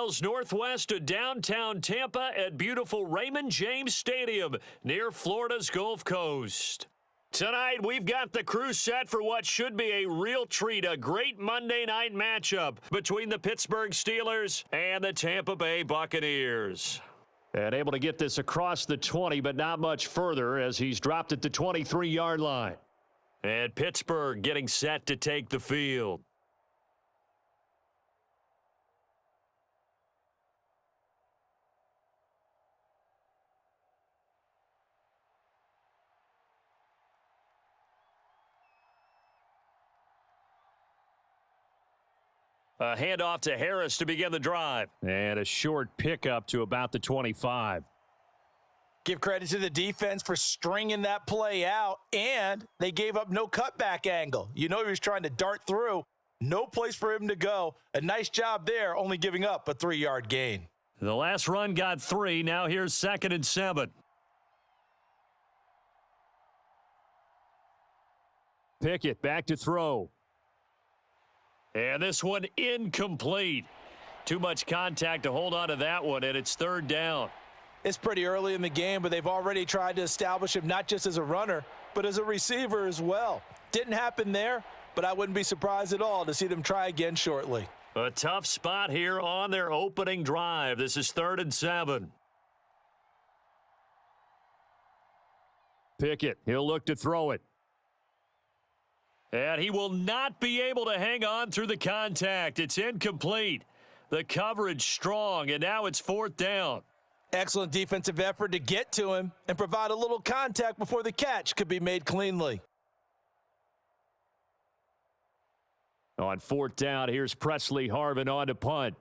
miles northwest of downtown Tampa at beautiful Raymond James Stadium near Florida's Gulf Coast. Tonight, we've got the crew set for what should be a real treat, a great Monday night matchup between the Pittsburgh Steelers and the Tampa Bay Buccaneers. And able to get this across the 20, but not much further as he's dropped at the 23-yard line. And Pittsburgh getting set to take the field. A handoff to Harris to begin the drive. And a short pickup to about the 25. Give credit to the defense for stringing that play out, and they gave up no cutback angle. You know he was trying to dart through. No place for him to go. A nice job there, only giving up a 3-yard gain. The last run got 3. Now here's 2nd and 7. Pickett back to throw. And this one incomplete. Too much contact to hold on to that one, and it's 3rd down. It's pretty early in the game, but they've already tried to establish him not just as a runner, but as a receiver as well. Didn't happen there, but I wouldn't be surprised at all to see them try again shortly. A tough spot here on their opening drive. This is 3rd and 7. Pickett, he'll look to throw it. And he will not be able to hang on through the contact. It's incomplete. The coverage strong, and now it's 4th down. Excellent defensive effort to get to him and provide a little contact before the catch could be made cleanly. On 4th down, here's Presley Harvin on to punt.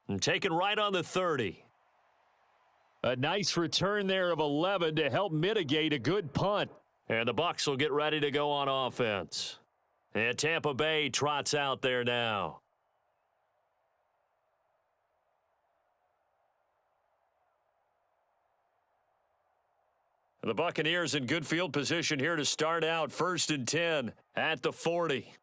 And taken right on the 30. A nice return there of 11 to help mitigate a good punt. And the Bucs will get ready to go on offense. And Tampa Bay trots out there now. The Buccaneers in good field position here to start out. 1st and 10 at the 40.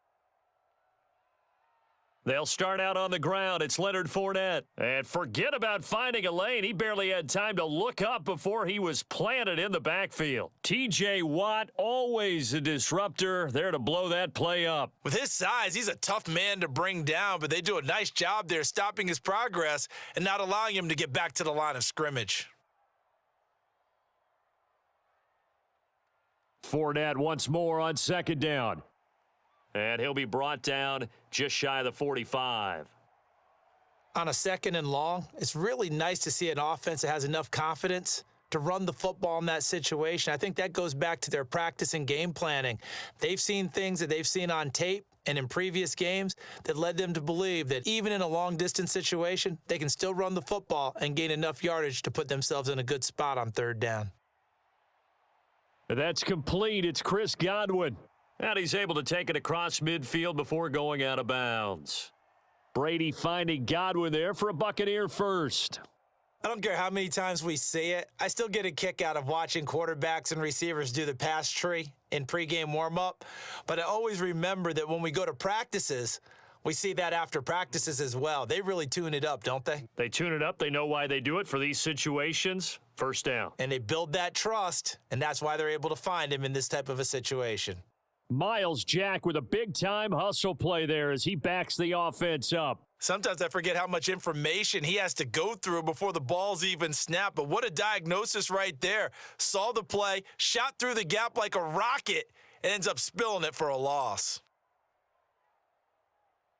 They'll start out on the ground. It's Leonard Fournette. And forget about finding a lane. He barely had time to look up before he was planted in the backfield. T.J. Watt, always a disruptor, there to blow that play up. With his size, he's a tough man to bring down, but they do a nice job there stopping his progress and not allowing him to get back to the line of scrimmage. Fournette once more on 2nd down. And he'll be brought down just shy of the 45. On a 2nd and long, it's really nice to see an offense that has enough confidence to run the football in that situation. I think that goes back to their practice and game planning. They've seen things that they've seen on tape and in previous games that led them to believe that even in a long-distance situation, they can still run the football and gain enough yardage to put themselves in a good spot on 3rd down. That's complete. It's Chris Godwin. And he's able to take it across midfield before going out of bounds. Brady finding Godwin there for a Buccaneer first. I don't care how many times we see it. I still get a kick out of watching quarterbacks and receivers do the pass tree in pregame warm-up. But I always remember that when we go to practices, we see that after practices as well. They really tune it up, don't they? They tune it up. They know why they do it for these situations. 1st down. And they build that trust, and that's why they're able to find him in this type of a situation. Miles Jack with a big-time hustle play there as he backs the offense up. Sometimes I forget how much information he has to go through before the ball's even snapped, but what a diagnosis right there. Saw the play, shot through the gap like a rocket, and ends up spilling it for a loss.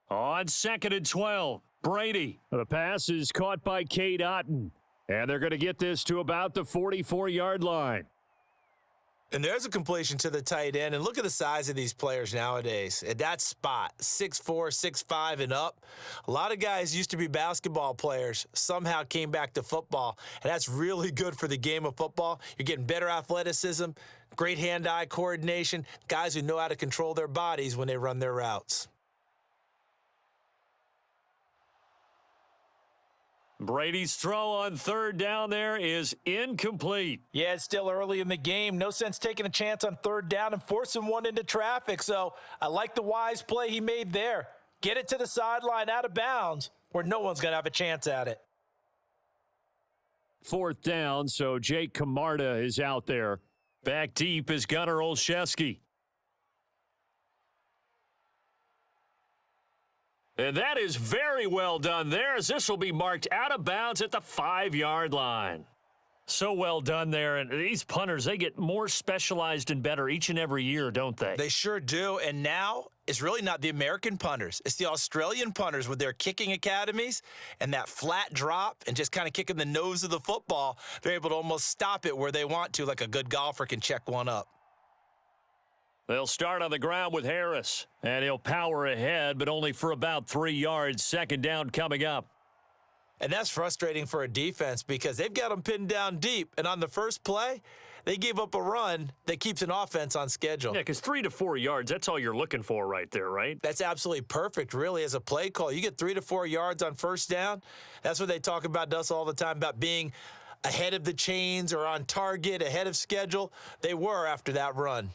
On 2nd and 12, Brady. The pass is caught by Cade Otton, and they're going to get this to about the 44-yard line. And there's a completion to the tight end. And look at the size of these players nowadays. At that spot, 6'4", 6'5", and up. A lot of guys used to be basketball players, somehow came back to football. And that's really good for the game of football. You're getting better athleticism, great hand-eye coordination, guys who know how to control their bodies when they run their routes. Brady's throw on third down there is incomplete. Yeah, it's still early in the game. No sense taking a chance on third down and forcing one into traffic. So I like the wise play he made there. Get it to the sideline out of bounds where no one's going to have a chance at it. Fourth down, so Jake Camarda is out there. Back deep is Gunnar Olszewski. And that is very well done there, as this will be marked out of bounds at the 5-yard line. So well done there. And these punters, they get more specialized and better each and every year, don't they? They sure do. And now it's really not the American punters. It's the Australian punters with their kicking academies and that flat drop and just kind of kicking the nose of the football. They're able to almost stop it where they want to, like a good golfer can check one up. They'll start on the ground with Harris, and he'll power ahead, but only for about 3 yards. Second down coming up. And that's frustrating for a defense because they've got them pinned down deep. And on the first play, they gave up a run that keeps an offense on schedule. Yeah, because 3 to 4 yards, that's all you're looking for right there, right? That's absolutely perfect, really, as a play call. You get 3 to 4 yards on first down. That's what they talk about to us all the time, about being ahead of the chains or on target, ahead of schedule. They were after that run.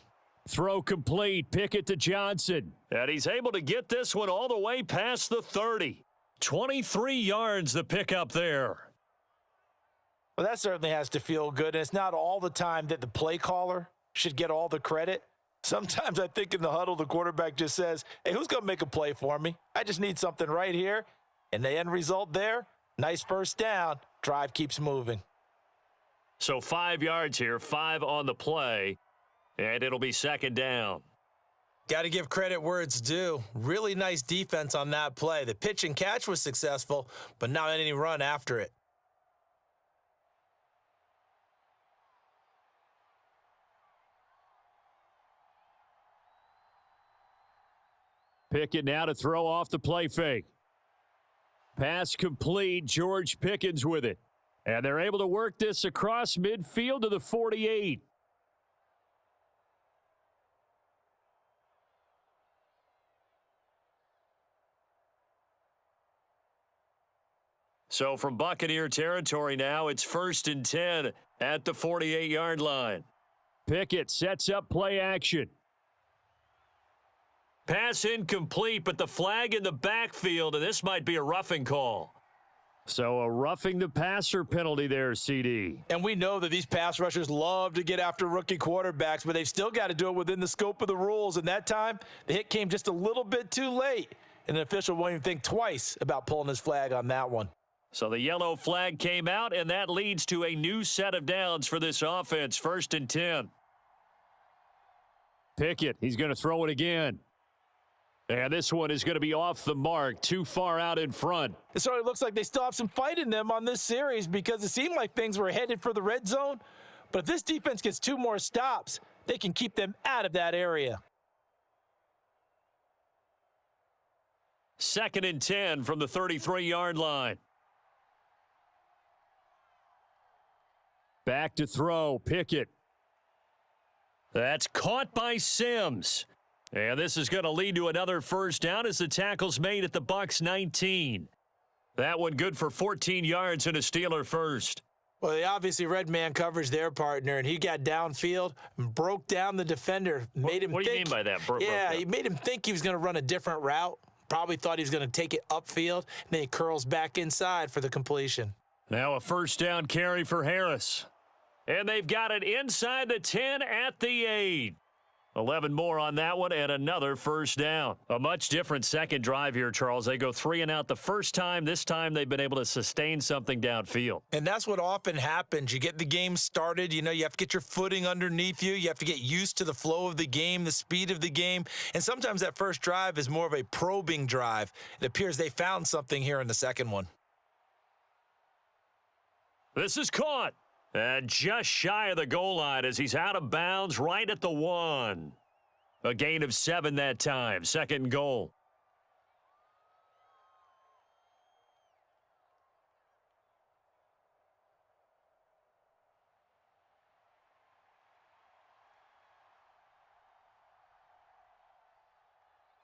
Throw complete. Pickett to Johnson. And he's able to get this one all the way past the 30. 23 yards the pickup there. Well, that certainly has to feel good. And it's not all the time that the play caller should get all the credit. Sometimes I think in the huddle, the quarterback just says, hey, who's going to make a play for me? I just need something right here. And the end result there, nice first down. Drive keeps moving. So 5 yards here, 5 on the play. And it'll be second down. Got to give credit where it's due. Really nice defense on that play. The pitch and catch was successful, but not any run after it. Pickett now to throw off the play fake. Pass complete. George Pickens with it. And they're able to work this across midfield to the 48. So from Buccaneer territory now, it's 1st and 10 at the 48-yard line. Pickett sets up play action. Pass incomplete, but the flag in the backfield, and this might be a roughing call. So a roughing the passer penalty there, CD. And we know that these pass rushers love to get after rookie quarterbacks, but they've still got to do it within the scope of the rules. And that time, the hit came just a little bit too late. And an official won't even think twice about pulling his flag on that one. So the yellow flag came out, and that leads to a new set of downs for this offense. 1st and 10. Pickett, he's going to throw it again. And this one is going to be off the mark, too far out in front. It certainly looks like they still have some fight in them on this series because it seemed like things were headed for the red zone. But if this defense gets 2 more stops, they can keep them out of that area. 2nd and 10 from the 33-yard line. Back to throw, Pickett. That's caught by Sims. And this is going to lead to another first down as the tackle's made at the Bucs 19. That one good for 14 yards and a Steeler first. Well, they obviously red man coverage their partner, and he got downfield and broke down the defender. Made him what do you mean by that? He made him think he was going to run a different route. Probably thought he was going to take it upfield, and then he curls back inside for the completion. Now a first down carry for Harris. And they've got it inside the 10 at the 8. 11 more on that one and another first down. A much different second drive here, Charles. They go 3 and out the first time. This time they've been able to sustain something downfield. And that's what often happens. You get the game started. You know, you have to get your footing underneath you. You have to get used to the flow of the game, the speed of the game. And sometimes that first drive is more of a probing drive. It appears they found something here in the second one. This is caught. And just shy of the goal line as he's out of bounds right at the 1. A gain of 7 that time. 2nd and goal.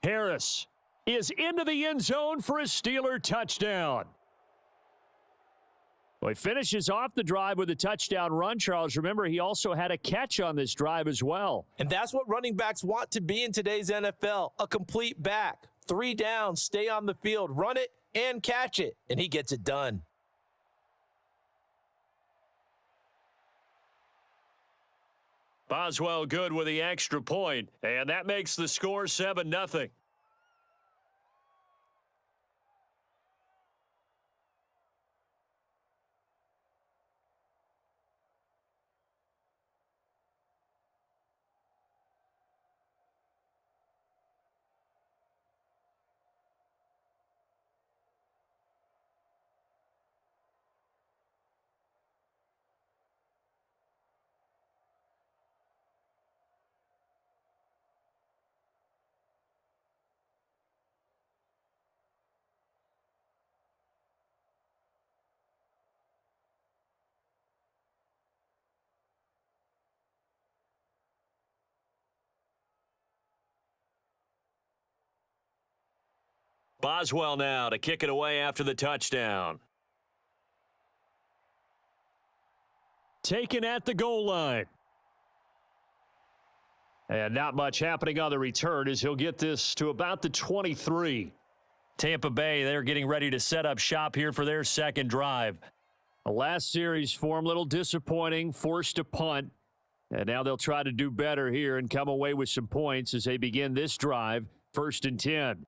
Harris is into the end zone for a Steeler touchdown. Well, he finishes off the drive with a touchdown run, Charles. Remember, he also had a catch on this drive as well. And that's what running backs want to be in today's NFL, a complete back. 3 downs, stay on the field, run it, and catch it, and he gets it done. Boswell good with the extra point, and that makes the score 7-0. Boswell now to kick it away after the touchdown. Taken at the goal line. And not much happening on the return as he'll get this to about the 23. Tampa Bay, they're getting ready to set up shop here for their second drive. The last series for them, a little disappointing, forced a punt. And now they'll try to do better here and come away with some points as they begin this drive, 1st and 10.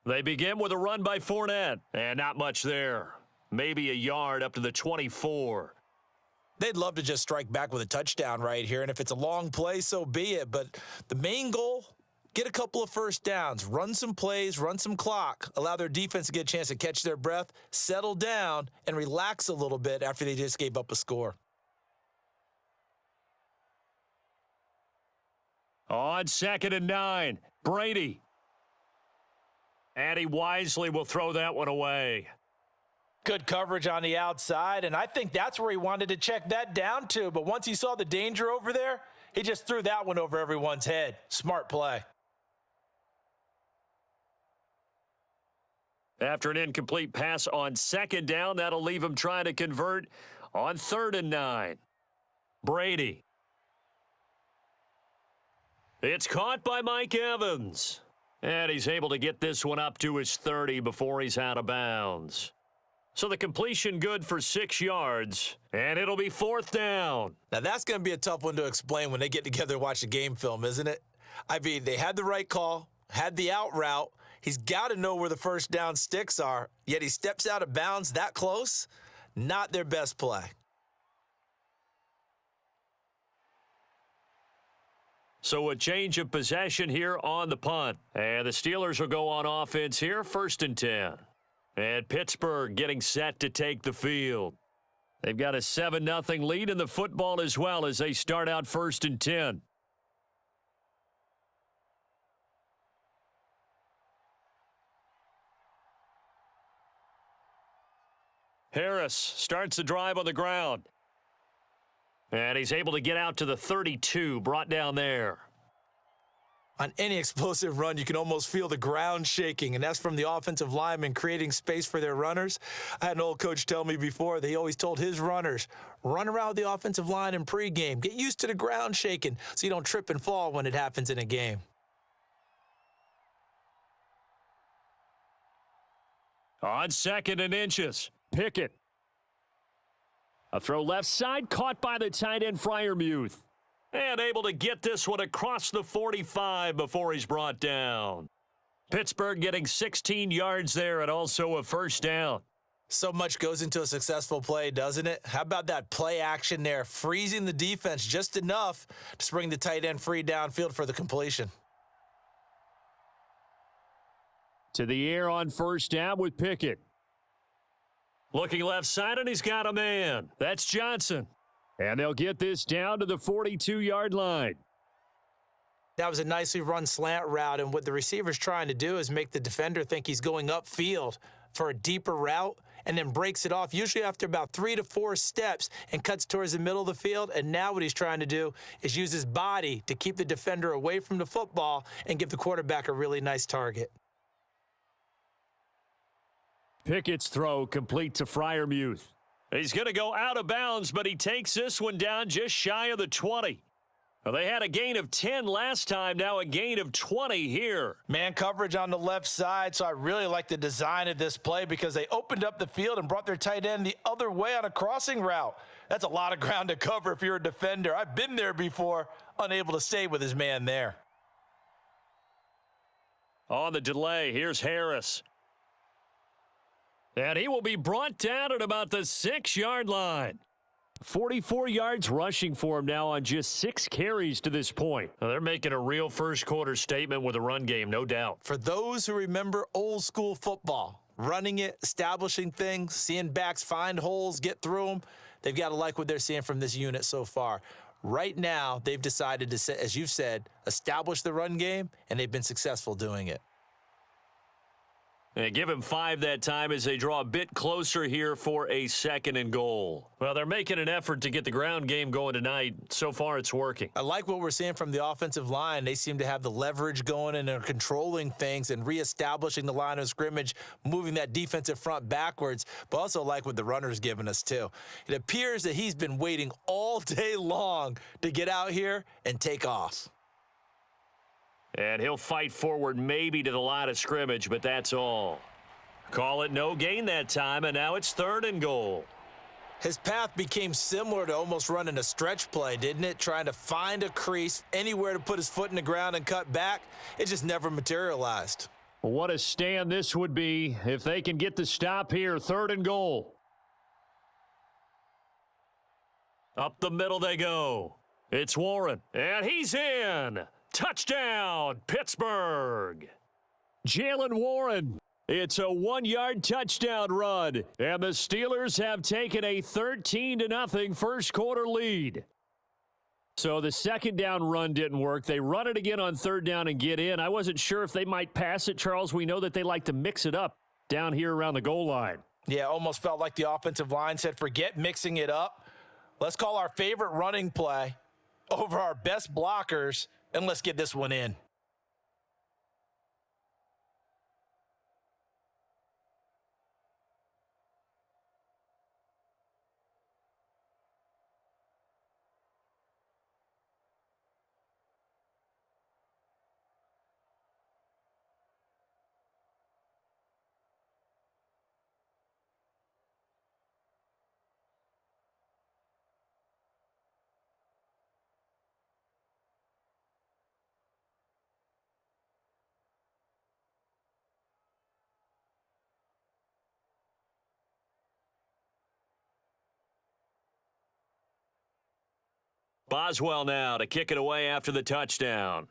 They begin with a run by Fournette, and not much there. Maybe a yard up to the 24. They'd love to just strike back with a touchdown right here, and if it's a long play, so be it. But the main goal, get a couple of first downs, run some plays, run some clock, allow their defense to get a chance to catch their breath, settle down, and relax a little bit after they just gave up a score. On 2nd and 9, Brady. And he wisely will throw that one away. Good coverage on the outside, and I think that's where he wanted to check that down to. But once he saw the danger over there, he just threw that one over everyone's head. Smart play. After an incomplete pass on 2nd down, that'll leave him trying to convert on 3rd and 9. Brady. It's caught by Mike Evans. And he's able to get this one up to his 30 before he's out of bounds. So the completion good for 6 yards, and it'll be 4th down. Now that's going to be a tough one to explain when they get together and watch the game film, isn't it? I mean, they had the right call, had the out route. He's got to know where the first down sticks are, yet he steps out of bounds that close. Not their best play. So a change of possession here on the punt. And the Steelers will go on offense here, 1st and 10. And Pittsburgh getting set to take the field. They've got a 7-0 lead in the football as well as they start out 1st and 10. Harris starts the drive on the ground. And he's able to get out to the 32, brought down there. On any explosive run, you can almost feel the ground shaking, and that's from the offensive linemen creating space for their runners. I had an old coach tell me before, they always told his runners, run around the offensive line in pregame. Get used to the ground shaking so you don't trip and fall when it happens in a game. On 2nd and inches, Pickett. A throw left side, caught by the tight end Freiermuth. And able to get this one across the 45 before he's brought down. Pittsburgh getting 16 yards there and also a 1st down. So much goes into a successful play, doesn't it? How about that play action there, freezing the defense just enough to bring the tight end free downfield for the completion. To the air on 1st down with Pickett. Looking left side, and he's got a man. That's Johnson. And they'll get this down to the 42-yard line. That was a nicely run slant route, and what the receiver's trying to do is make the defender think he's going upfield for a deeper route, and then breaks it off, usually after about 3 to 4 steps, and cuts towards the middle of the field. And now what he's trying to do is use his body to keep the defender away from the football and give the quarterback a really nice target. Pickett's throw complete to Freiermuth. He's going to go out of bounds, but he takes this one down just shy of the 20. Well, they had a gain of 10 last time, now a gain of 20 here. Man coverage on the left side, so I really like the design of this play because they opened up the field and brought their tight end the other way on a crossing route. That's a lot of ground to cover if you're a defender. I've been there before, unable to stay with his man there. On the delay, here's Harris. And he will be brought down at about the 6-yard line. 44 yards rushing for him now on just 6 carries to this point. Well, they're making a real first-quarter statement with a run game, no doubt. For those who remember old-school football, running it, establishing things, seeing backs find holes, get through them, they've got to like what they're seeing from this unit so far. Right now, they've decided to, as you've said, establish the run game, and they've been successful doing it. And give him 5 that time as they draw a bit closer here for a 2nd and goal. Well, they're making an effort to get the ground game going tonight. So far, it's working. I like what we're seeing from the offensive line. They seem to have the leverage going and are controlling things and reestablishing the line of scrimmage, moving that defensive front backwards, but also like what the runner's giving us, too. It appears that he's been waiting all day long to get out here and take off. And he'll fight forward maybe to the line of scrimmage, but that's all. Call it no gain that time, and now it's 3rd and goal. His path became similar to almost running a stretch play, didn't it? Trying to find a crease, anywhere to put his foot in the ground and cut back. It just never materialized. Well, what a stand this would be if they can get the stop here. 3rd and goal. Up the middle they go. It's Warren, and he's in. Touchdown, Pittsburgh. Jalen Warren. It's a 1-yard touchdown run, and the Steelers have taken a 13-0 first-quarter lead. So the 2nd down run didn't work. They run it again on 3rd down and get in. I wasn't sure if they might pass it, Charles. We know that they like to mix it up down here around the goal line. Yeah, almost felt like the offensive line said, forget mixing it up. Let's call our favorite running play over our best blockers, and let's get this one in. Boswell now to kick it away after the touchdown.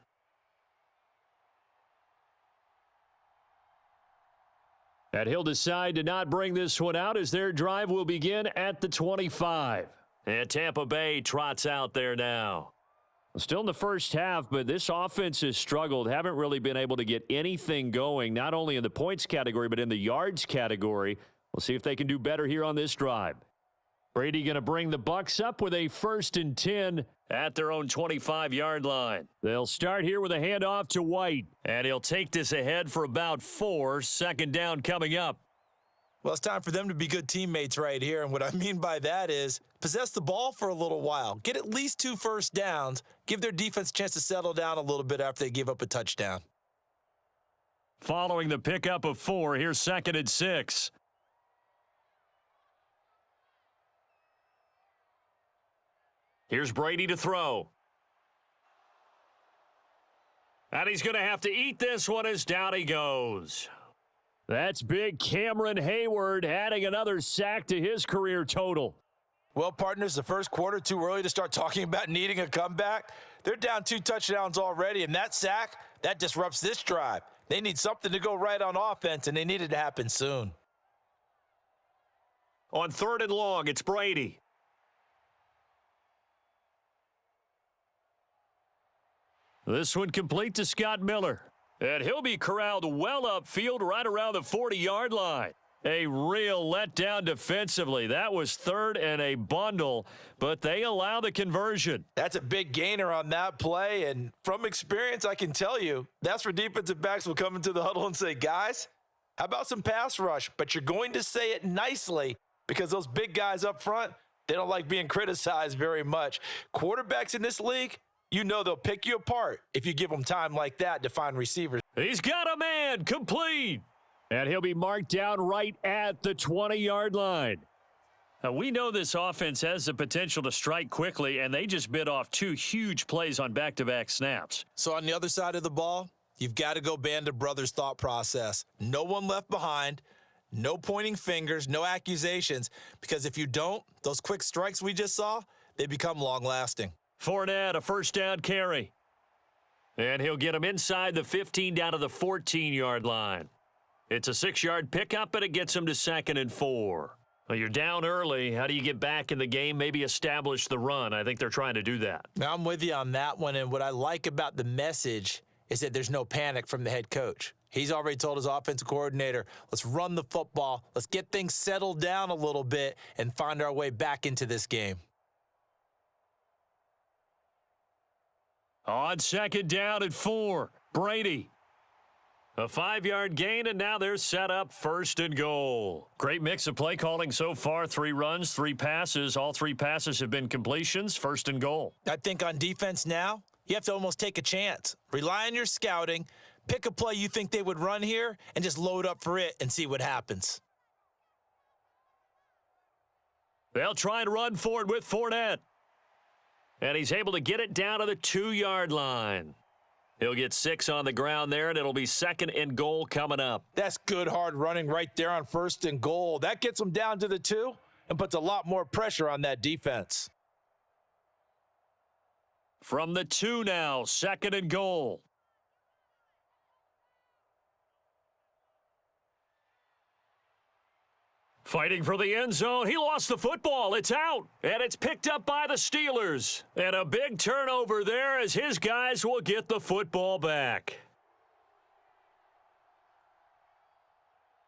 And he'll decide to not bring this one out as their drive will begin at the 25. And Tampa Bay trots out there now. Still in the first half, but this offense has struggled. Haven't really been able to get anything going, not only in the points category, but in the yards category. We'll see if they can do better here on this drive. Brady going to bring the Bucs up with a 1st and 10 at their own 25-yard line. They'll start here with a handoff to White, and he'll take this ahead for about 4. 2nd down coming up. Well, it's time for them to be good teammates right here, and what I mean by that is possess the ball for a little while, get at least 2 first downs, give their defense a chance to settle down a little bit after they give up a touchdown. Following the pickup of 4, here's 2nd and 6. Here's Brady to throw. And he's going to have to eat this one as down he goes. That's big Cameron Hayward adding another sack to his career total. Well, partners, the first quarter, too early to start talking about needing a comeback. They're down 2 touchdowns already, and that sack, that disrupts this drive. They need something to go right on offense, and they need it to happen soon. On 3rd and long, it's Brady. This one complete to Scott Miller. And he'll be corralled well upfield right around the 40-yard line. A real letdown defensively. That was third and a bundle, but they allow the conversion. That's a big gainer on that play, and from experience, I can tell you, that's where defensive backs will come into the huddle and say, guys, how about some pass rush? But you're going to say it nicely because those big guys up front, they don't like being criticized very much. Quarterbacks in this league, you know they'll pick you apart if you give them time like that to find receivers. He's got a man, complete. And he'll be marked down right at the 20-yard line. Now, we know this offense has the potential to strike quickly, and they just bit off two huge plays on back-to-back snaps. So on the other side of the ball, you've got to go Band of Brothers thought process. No one left behind, no pointing fingers, no accusations, because if you don't, those quick strikes we just saw, they become long-lasting. Fournette, a first down carry. And he'll get him inside the 15 down to the 14-yard line. It's a 6-yard pickup, but it gets him to 2nd and 4. Well, you're down early. How do you get back in the game? Maybe establish the run. I think they're trying to do that. Now, I'm with you on that one, and what I like about the message is that there's no panic from the head coach. He's already told his offensive coordinator, let's run the football, let's get things settled down a little bit and find our way back into this game. On 2nd down and 4, Brady. A 5-yard gain, and now they're set up 1st and goal. Great mix of play calling so far. 3 runs, 3 passes. All 3 passes have been completions. 1st and goal. I think on defense now, you have to almost take a chance. Rely on your scouting. Pick a play you think they would run here and just load up for it and see what happens. They'll try and run for it with Fournette. And he's able to get it down to the 2-yard line. He'll get 6 on the ground there, and it'll be 2nd and goal coming up. That's good hard running right there on 1st and goal. That gets them down to the 2 and puts a lot more pressure on that defense. From the 2 now, 2nd and goal. Fighting for the end zone. He lost the football. It's out. And it's picked up by the Steelers. And a big turnover there as his guys will get the football back.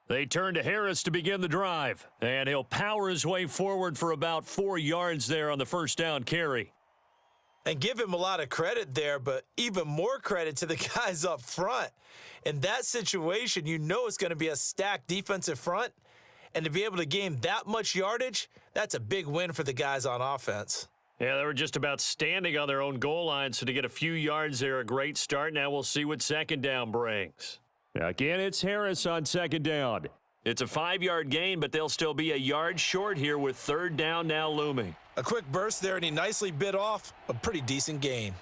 They turn to Harris to begin the drive. And he'll power his way forward for about 4 yards there on the first down carry. And give him a lot of credit there, but even more credit to the guys up front. In that situation, you know it's going to be a stacked defensive front. And to be able to gain that much yardage, that's a big win for the guys on offense. Yeah, they were just about standing on their own goal line, so to get a few yards there, a great start. Now we'll see what 2nd down brings. Again, it's Harris on 2nd down. It's a 5-yard gain, but they'll still be a yard short here with 3rd down now looming. A quick burst there, and he nicely bit off a pretty decent gain.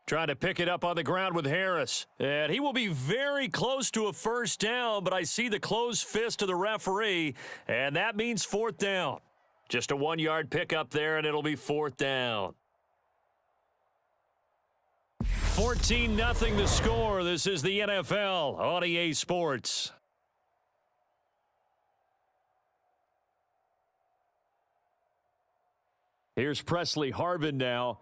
Trying to pick it up on the ground with Harris. And he will be very close to a 1st down, but I see the closed fist of the referee, and that means 4th down. Just a 1-yard pickup there, and it'll be 4th down. 14-0 the score. This is the NFL on EA Sports. Here's Presley Harvin now.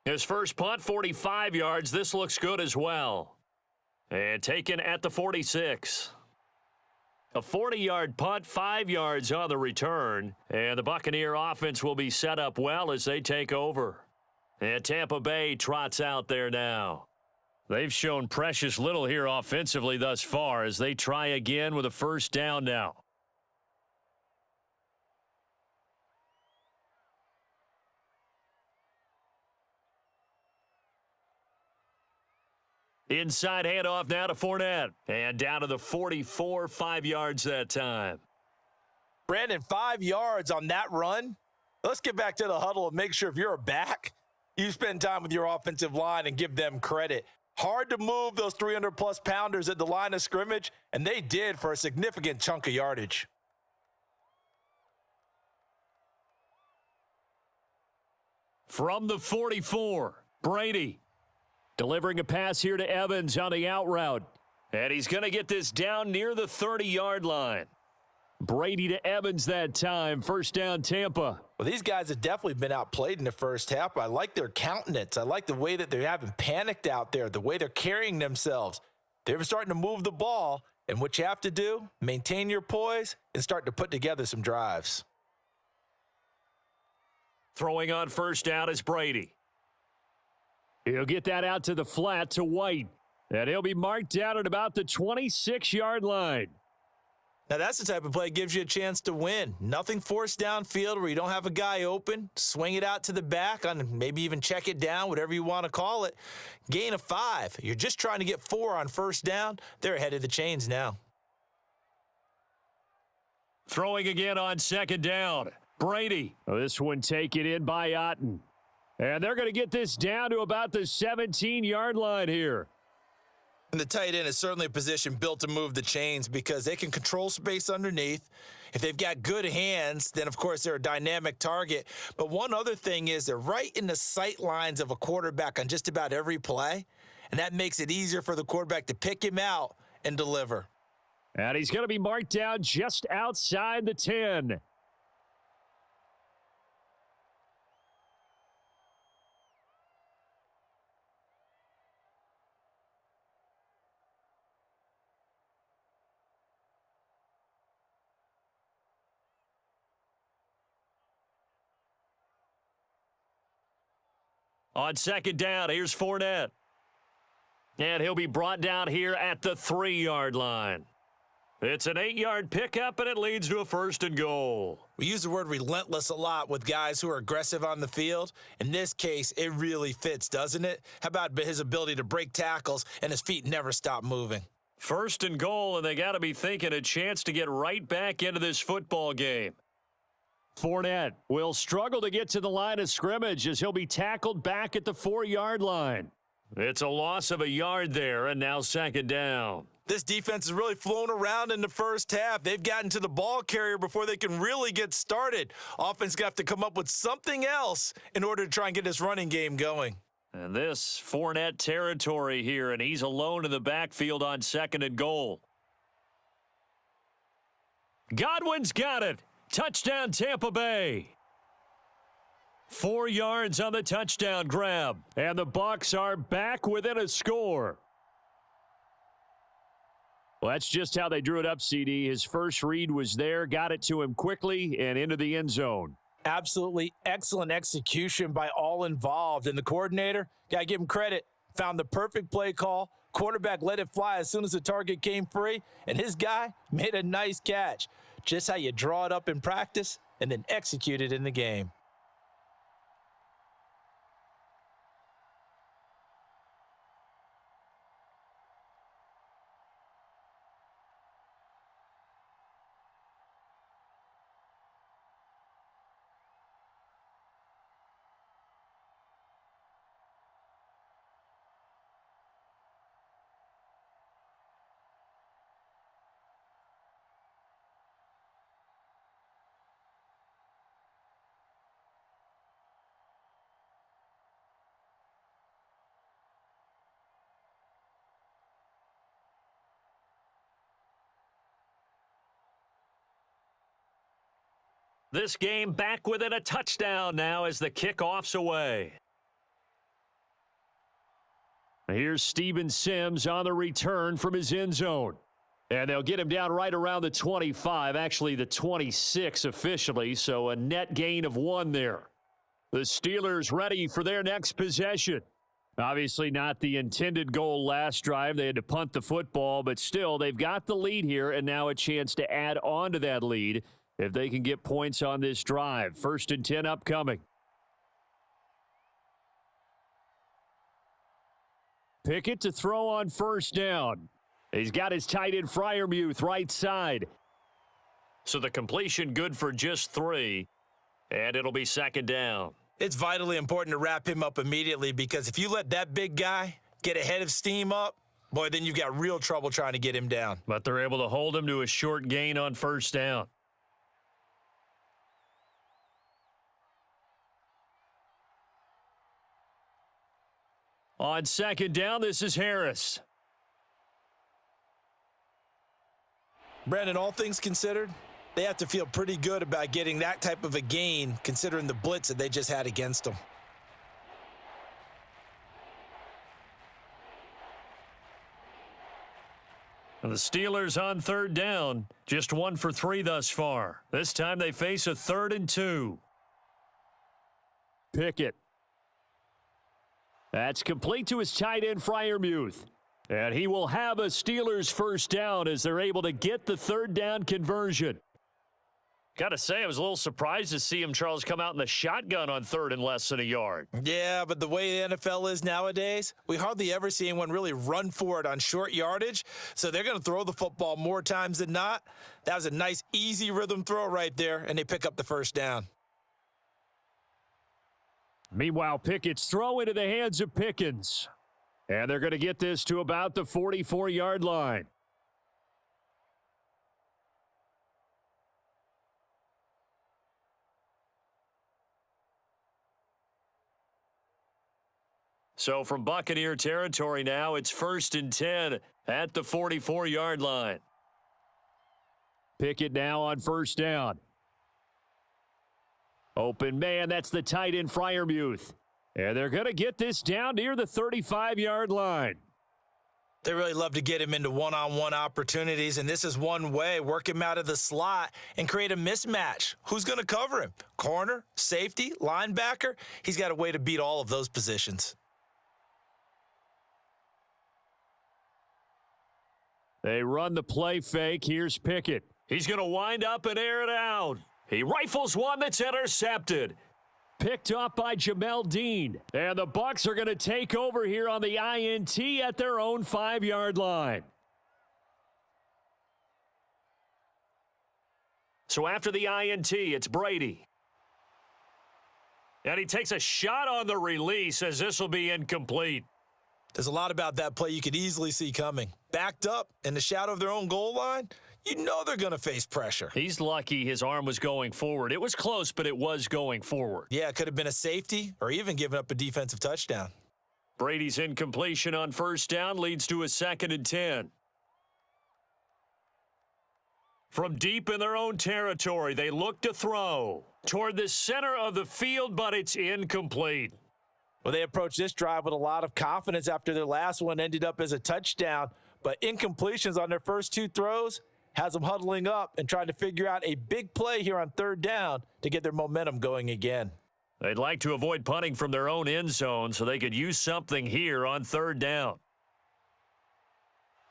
His first punt, 45 yards. This looks good as well. And taken at the 46. A 40-yard punt, 5 yards on the return. And the Buccaneer offense will be set up well as they take over. And Tampa Bay trots out there now. They've shown precious little here offensively thus far as they try again with a 1st down now. Inside handoff now to Fournette. And down to the 44, 5 yards that time. Brandon, 5 yards on that run. Let's get back to the huddle and make sure if you're a back, you spend time with your offensive line and give them credit. Hard to move those 300-plus pounders at the line of scrimmage, and they did for a significant chunk of yardage. From the 44, Brady. Delivering a pass here to Evans on the out route. And he's going to get this down near the 30-yard line. Brady to Evans that time. First down, Tampa. Well, these guys have definitely been outplayed in the first half. I like their countenance. I like the way that they haven't panicked out there, the way they're carrying themselves. They're starting to move the ball, and what you have to do, maintain your poise and start to put together some drives. Throwing on first down is Brady. He'll get that out to the flat to White, and he'll be marked down at about the 26-yard line. Now, that's the type of play that gives you a chance to win. Nothing forced downfield where you don't have a guy open. Swing it out to the back, on maybe even check it down, whatever you want to call it. Gain of 5. You're just trying to get 4 on first down. They're ahead of the chains now. Throwing again on second down. Brady. This one taken in by Otten. And they're going to get this down to about the 17-yard line here. And the tight end is certainly a position built to move the chains because they can control space underneath. If they've got good hands, then, of course, they're a dynamic target. But one other thing is they're right in the sight lines of a quarterback on just about every play, and that makes it easier for the quarterback to pick him out and deliver. And he's going to be marked down just outside the 10. On second down, here's Fournette. And he'll be brought down here at the 3-yard line. It's an 8-yard pickup, and it leads to a first and goal. We use the word relentless a lot with guys who are aggressive on the field. In this case, it really fits, doesn't it? How about his ability to break tackles and his feet never stop moving? First and goal, and they got to be thinking a chance to get right back into this football game. Fournette will struggle to get to the line of scrimmage as he'll be tackled back at the 4-yard line. It's a loss of a yard there, and now second down. This defense has really flown around in the first half. They've gotten to the ball carrier before they can really get started. Offense got to come up with something else in order to try and get this running game going. And this Fournette territory here, and he's alone in the backfield on second and goal. Godwin's got it. Touchdown, Tampa Bay. 4 yards on the touchdown grab. And the Bucs are back within a score. Well, that's just how they drew it up, CD. His first read was there, got it to him quickly, and into the end zone. Absolutely excellent execution by all involved. And the coordinator, got to give him credit, found the perfect play call. Quarterback let it fly as soon as the target came free, and his guy made a nice catch. Just how you draw it up in practice and then execute it in the game. This game back within a touchdown now as the kickoff's away. Here's Steven Sims on the return from his end zone. And they'll get him down right around the 25, actually the 26 officially, so a net gain of 1 there. The Steelers ready for their next possession. Obviously not the intended goal last drive. They had to punt the football, but still they've got the lead here and now a chance to add on to that lead if they can get points on this drive. 1st and 10 upcoming. Pickett to throw on first down. He's got his tight end Freiermuth right side. So the completion good for just 3, and it'll be second down. It's vitally important to wrap him up immediately because if you let that big guy get ahead of steam up, boy, then you've got real trouble trying to get him down. But they're able to hold him to a short gain on first down. On second down, this is Harris. Brandon, all things considered, they have to feel pretty good about getting that type of a gain considering the blitz that they just had against them. The Steelers on third down, just 1 for 3 thus far. This time they face a 3rd and 2. Pickett. That's complete to his tight end, Freiermuth. And he will have a Steelers first down as they're able to get the 3rd down conversion. Got to say, I was a little surprised to see him, Charles, come out in the shotgun on 3rd and less than a yard. Yeah, but the way the NFL is nowadays, we hardly ever see anyone really run for it on short yardage. So they're going to throw the football more times than not. That was a nice, easy rhythm throw right there, and they pick up the first down. Meanwhile, Pickett's throw into the hands of Pickens. And they're going to get this to about the 44-yard line. So from Buccaneer territory now, it's 1st and 10 at the 44-yard line. Pickett now on first down. Open man, that's the tight end Freiermuth. And they're going to get this down near the 35-yard line. They really love to get him into one-on-one opportunities, and this is one way. Work him out of the slot and create a mismatch. Who's going to cover him? Corner, safety, linebacker? He's got a way to beat all of those positions. They run the play fake. Here's Pickett. He's going to wind up and air it out. He rifles one that's intercepted. Picked up by Jamel Dean. And the Bucs are going to take over here on the INT at their own 5-yard line. So after the INT, it's Brady. And he takes a shot on the release as this will be incomplete. There's a lot about that play you could easily see coming. Backed up in the shadow of their own goal line, you know they're going to face pressure. He's lucky his arm was going forward. It was close, but it was going forward. Yeah, it could have been a safety or even given up a defensive touchdown. Brady's incompletion on first down leads to a 2nd and 10. From deep in their own territory, they look to throw toward the center of the field, but it's incomplete. Well, they approached this drive with a lot of confidence after their last one ended up as a touchdown, but incompletions on their first 2 throws has them huddling up and trying to figure out a big play here on 3rd down to get their momentum going again. They'd like to avoid punting from their own end zone so they could use something here on 3rd down.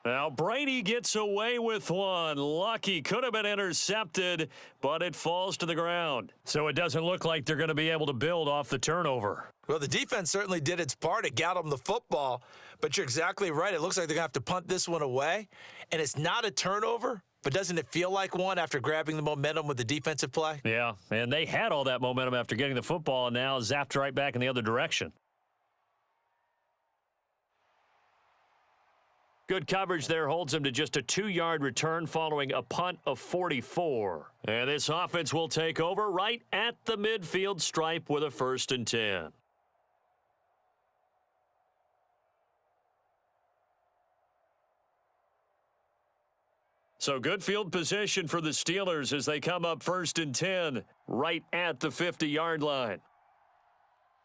Now Brady gets away with one. Lucky, could have been intercepted, but it falls to the ground. So it doesn't look like they're going to be able to build off the turnover. Well, the defense certainly did its part. It got them the football, but you're exactly right. It looks like they're going to have to punt this one away, and it's not a turnover, but doesn't it feel like one after grabbing the momentum with the defensive play? Yeah, and they had all that momentum after getting the football and now zapped right back in the other direction. Good coverage there holds him to just a 2-yard return following a punt of 44. And this offense will take over right at the midfield stripe with a 1st and 10. So good field position for the Steelers as they come up 1st and 10 right at the 50-yard line.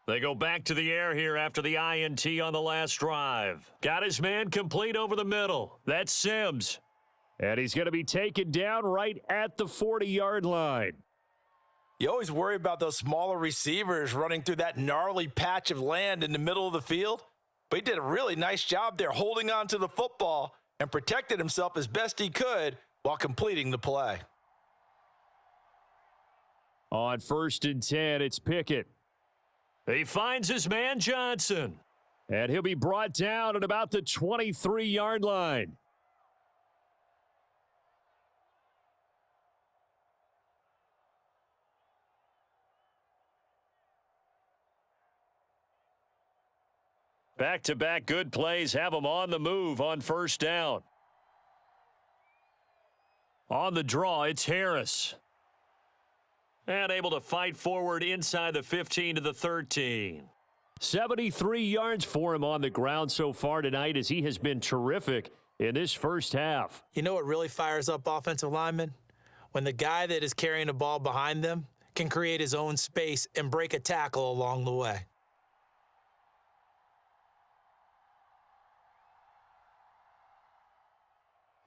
They go back to the air here after the INT on the last drive. Got his man complete over the middle. That's Sims. And he's going to be taken down right at the 40-yard line. You always worry about those smaller receivers running through that gnarly patch of land in the middle of the field. But he did a really nice job there holding on to the football and protected himself as best he could while completing the play. On 1st and 10, it's Pickett. He finds his man Johnson. And he'll be brought down at about the 23-yard line. Back-to-back good plays have them on the move on 1st down. On the draw, it's Harris. And able to fight forward inside the 15 to the 13. 73 yards for him on the ground so far tonight as he has been terrific in this first half. You know what really fires up offensive linemen? When the guy that is carrying the ball behind them can create his own space and break a tackle along the way.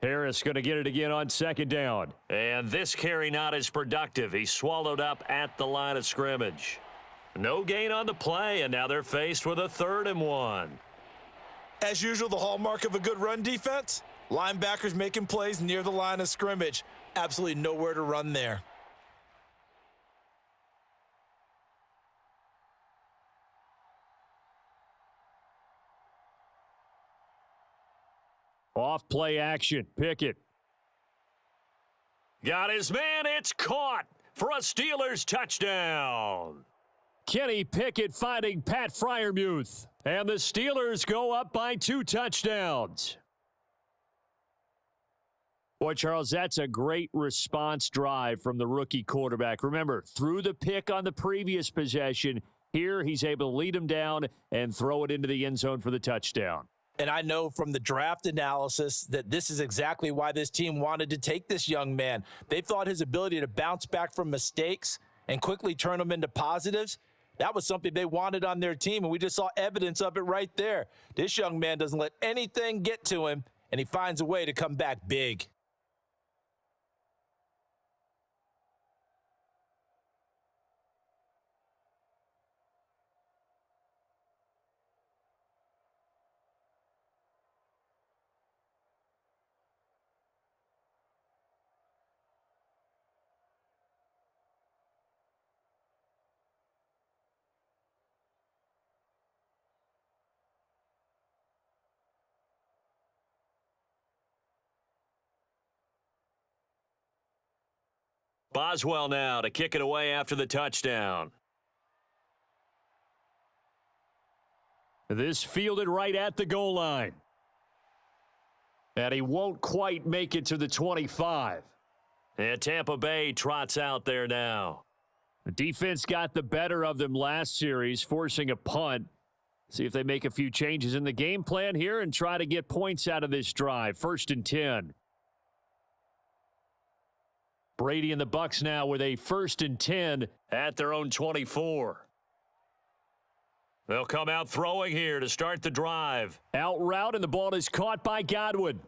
Harris going to get it again on second down. And this carry not as productive. He's swallowed up at the line of scrimmage. No gain on the play, and now they're faced with a 3rd and 1. As usual, the hallmark of a good run defense, linebackers making plays near the line of scrimmage. Absolutely nowhere to run there. Off play action. Pickett. Got his man. It's caught for a Steelers touchdown. Kenny Pickett finding Pat Freiermuth. And the Steelers go up by 2 touchdowns. Boy, Charles, that's a great response drive from the rookie quarterback. Remember, threw the pick on the previous possession. Here, he's able to lead him down and throw it into the end zone for the touchdown. And I know from the draft analysis that this is exactly why this team wanted to take this young man. They thought his ability to bounce back from mistakes and quickly turn them into positives, that was something they wanted on their team, and we just saw evidence of it right there. This young man doesn't let anything get to him, and he finds a way to come back big. Boswell now to kick it away after the touchdown. This fielded right at the goal line. And he won't quite make it to the 25. And Tampa Bay trots out there now. The defense got the better of them last series, forcing a punt. See if they make a few changes in the game plan here and try to get points out of this drive. 1st and 10. Brady and the Bucs now with a 1st and 10 at their own 24. They'll come out throwing here to start the drive. Out route, and the ball is caught by Godwin.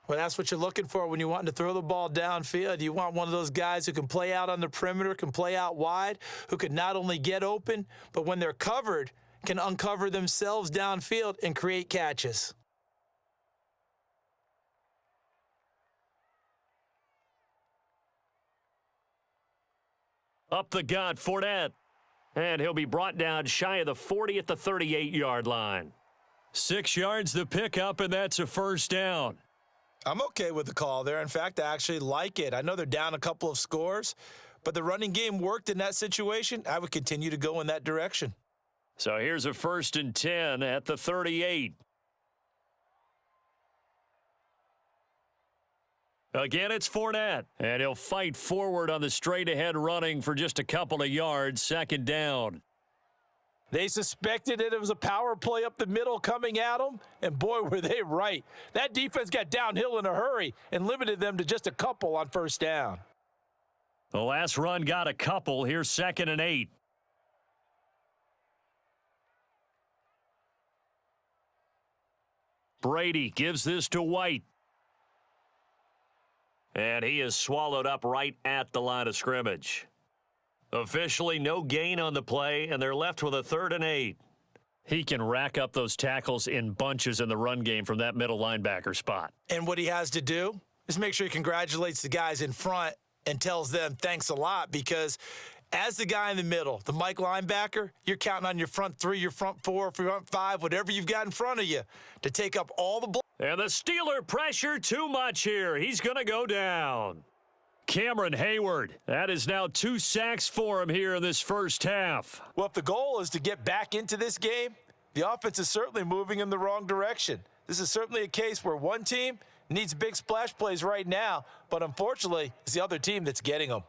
Well, that's what you're looking for when you want to throw the ball downfield. You want one of those guys who can play out on the perimeter, can play out wide, who can not only get open, but when they're covered, can uncover themselves downfield and create catches. Up the gut, Fournette. And he'll be brought down shy of the 40 at the 38-yard line. 6 yards the pickup, and that's a 1st down. I'm okay with the call there. In fact, I actually like it. I know they're down a couple of scores, but the running game worked in that situation. I would continue to go in that direction. So here's a 1st and 10 at the 38. Again, it's Fournette, and he'll fight forward on the straight-ahead running for just a couple of yards. 2nd down. They suspected it was a power play up the middle coming at them, and boy, were they right. That defense got downhill in a hurry and limited them to just a couple on 1st down. The last run got a couple. Here's 2nd and 8. Brady gives this to White. And he is swallowed up right at the line of scrimmage. Officially no gain on the play, and they're left with a 3rd and 8. He can rack up those tackles in bunches in the run game from that middle linebacker spot. And what he has to do is make sure he congratulates the guys in front and tells them thanks a lot, because as the guy in the middle, the Mike linebacker, you're counting on your front 3, your front 4, front 5, whatever you've got in front of you to take up all the block. And the Steeler pressure too much here. He's going to go down. Cameron Hayward, that is now 2 sacks for him here in this first half. Well, if the goal is to get back into this game, the offense is certainly moving in the wrong direction. This is certainly a case where one team needs big splash plays right now, but unfortunately, it's the other team that's getting them.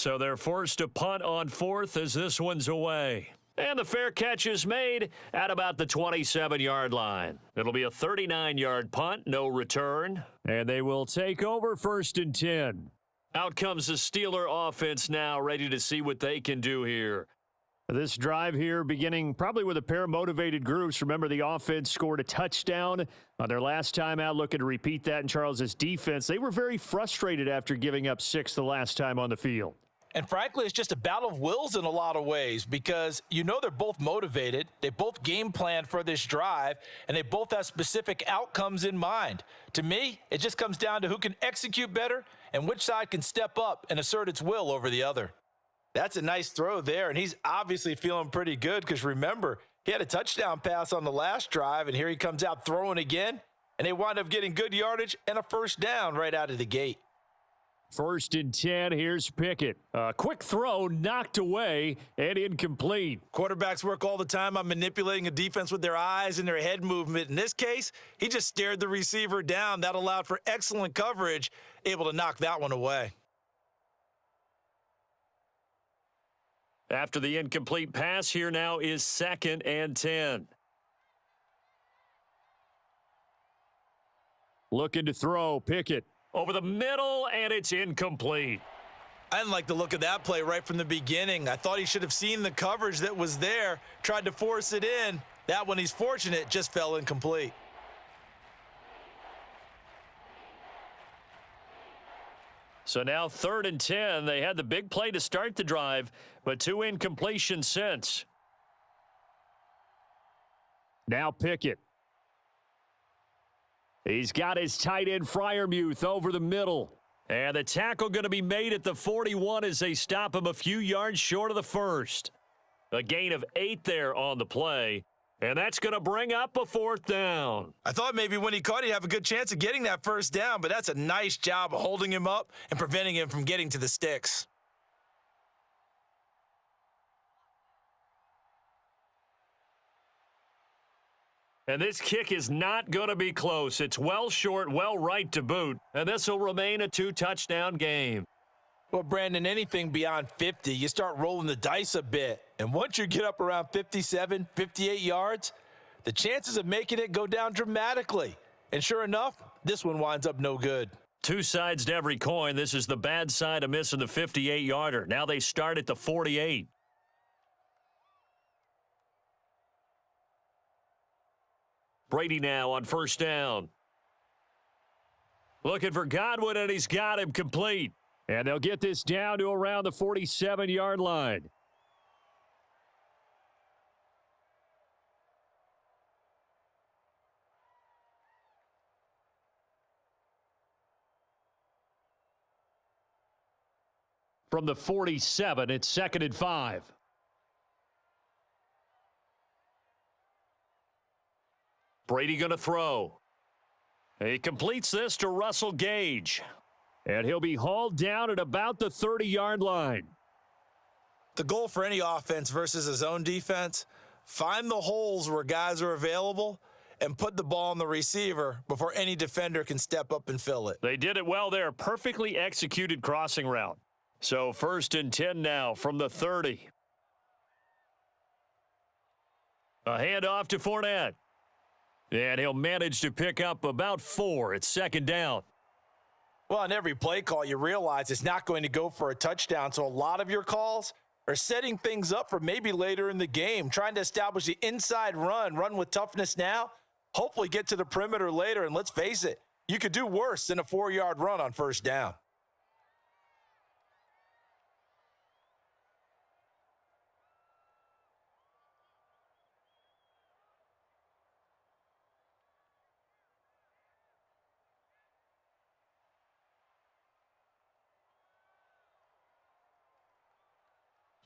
So they're forced to punt on fourth as this one's away. And the fair catch is made at about the 27-yard line. It'll be a 39-yard punt, no return. And they will take over 1st and 10. Out comes the Steeler offense now, ready to see what they can do here. This drive here beginning probably with a pair of motivated groups. Remember, the offense scored a touchdown on their last time out, looking to repeat that in Charles's defense. They were very frustrated after giving up 6 the last time on the field. And frankly, it's just a battle of wills in a lot of ways because you know they're both motivated. They both game plan for this drive, and they both have specific outcomes in mind. To me, it just comes down to who can execute better and which side can step up and assert its will over the other. That's a nice throw there, and he's obviously feeling pretty good because remember, he had a touchdown pass on the last drive, and here he comes out throwing again, and they wind up getting good yardage and a first down right out of the gate. 1st and 10, here's Pickett. A quick throw knocked away and incomplete. Quarterbacks work all the time on manipulating a defense with their eyes and their head movement. In this case, he just stared the receiver down. That allowed for excellent coverage, able to knock that one away. After the incomplete pass, here now is 2nd and 10. Looking to throw, Pickett. Over the middle, and it's incomplete. I didn't like the look of that play right from the beginning. I thought he should have seen the coverage that was there, tried to force it in. That one, he's fortunate, just fell incomplete. So now 3rd and 10. They had the big play to start the drive, but 2 incompletions since. Now Pickett. He's got his tight end Freiermuth over the middle. And the tackle going to be made at the 41 as they stop him a few yards short of the first. A gain of 8 there on the play. And that's going to bring up a 4th down. I thought maybe when he caught, he'd have a good chance of getting that first down, but that's a nice job of holding him up and preventing him from getting to the sticks. And this kick is not going to be close. It's well short, well right to boot. And this will remain a 2-touchdown game. Well, Brandon, anything beyond 50, you start rolling the dice a bit. And once you get up around 57, 58 yards, the chances of making it go down dramatically. And sure enough, this one winds up no good. 2 sides to every coin. This is the bad side of missing the 58-yarder. Now they start at the 48. Brady now on 1st down. Looking for Godwin, and he's got him complete. And they'll get this down to around the 47-yard line. From the 47, it's 2nd and 5. Brady going to throw. He completes this to Russell Gage. And he'll be hauled down at about the 30-yard line. The goal for any offense versus his own defense, find the holes where guys are available and put the ball on the receiver before any defender can step up and fill it. They did it well there. Perfectly executed crossing route. So 1st and 10 now from the 30. A handoff to Fournette. And he'll manage to pick up about 4. It's 2nd down. Well, on every play call, you realize it's not going to go for a touchdown. So a lot of your calls are setting things up for maybe later in the game, trying to establish the inside run with toughness now, hopefully get to the perimeter later. And let's face it, you could do worse than a 4-yard run on 1st down.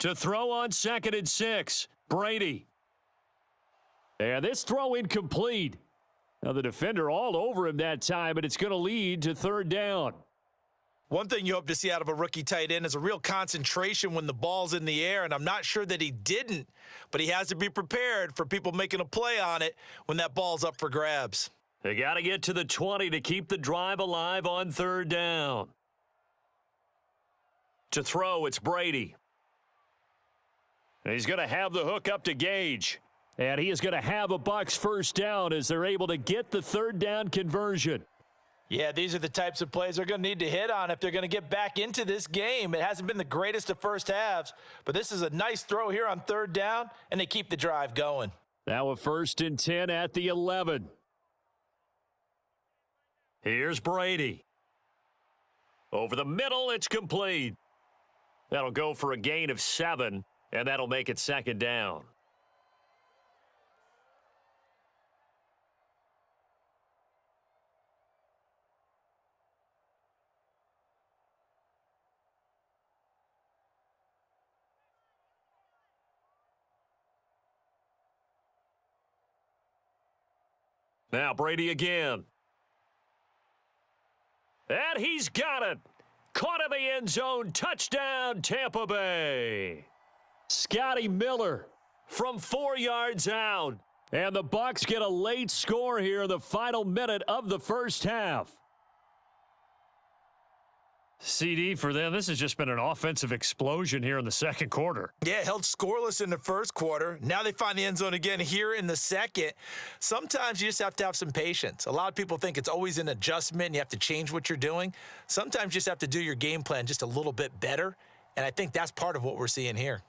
To throw on 2nd and 6, Brady. And this throw incomplete. Now the defender all over him that time, but it's going to lead to 3rd down. One thing you hope to see out of a rookie tight end is a real concentration when the ball's in the air, and I'm not sure that he didn't, but he has to be prepared for people making a play on it when that ball's up for grabs. They got to get to the 20 to keep the drive alive on 3rd down. To throw, it's Brady. And he's going to have the hook up to Gage. And he is going to have a Bucs first down as they're able to get the third down conversion. Yeah, these are the types of plays they're going to need to hit on if they're going to get back into this game. It hasn't been the greatest of first halves, but this is a nice throw here on third down, and they keep the drive going. Now a 1st and 10 at the 11. Here's Brady. Over the middle, it's complete. That'll go for a gain of 7, and that'll make it 2nd down. Now Brady again. And he's got it. Caught in the end zone. Touchdown, Tampa Bay. Scotty Miller from 4 yards out. And the Bucs get a late score here in the final minute of the first half. CD for them, this has just been an offensive explosion here in the second quarter. Yeah, held scoreless in the first quarter. Now they find the end zone again here in the second. Sometimes you just have to have some patience. A lot of people think it's always an adjustment and you have to change what you're doing. Sometimes you just have to do your game plan just a little bit better, and I think that's part of what we're seeing here.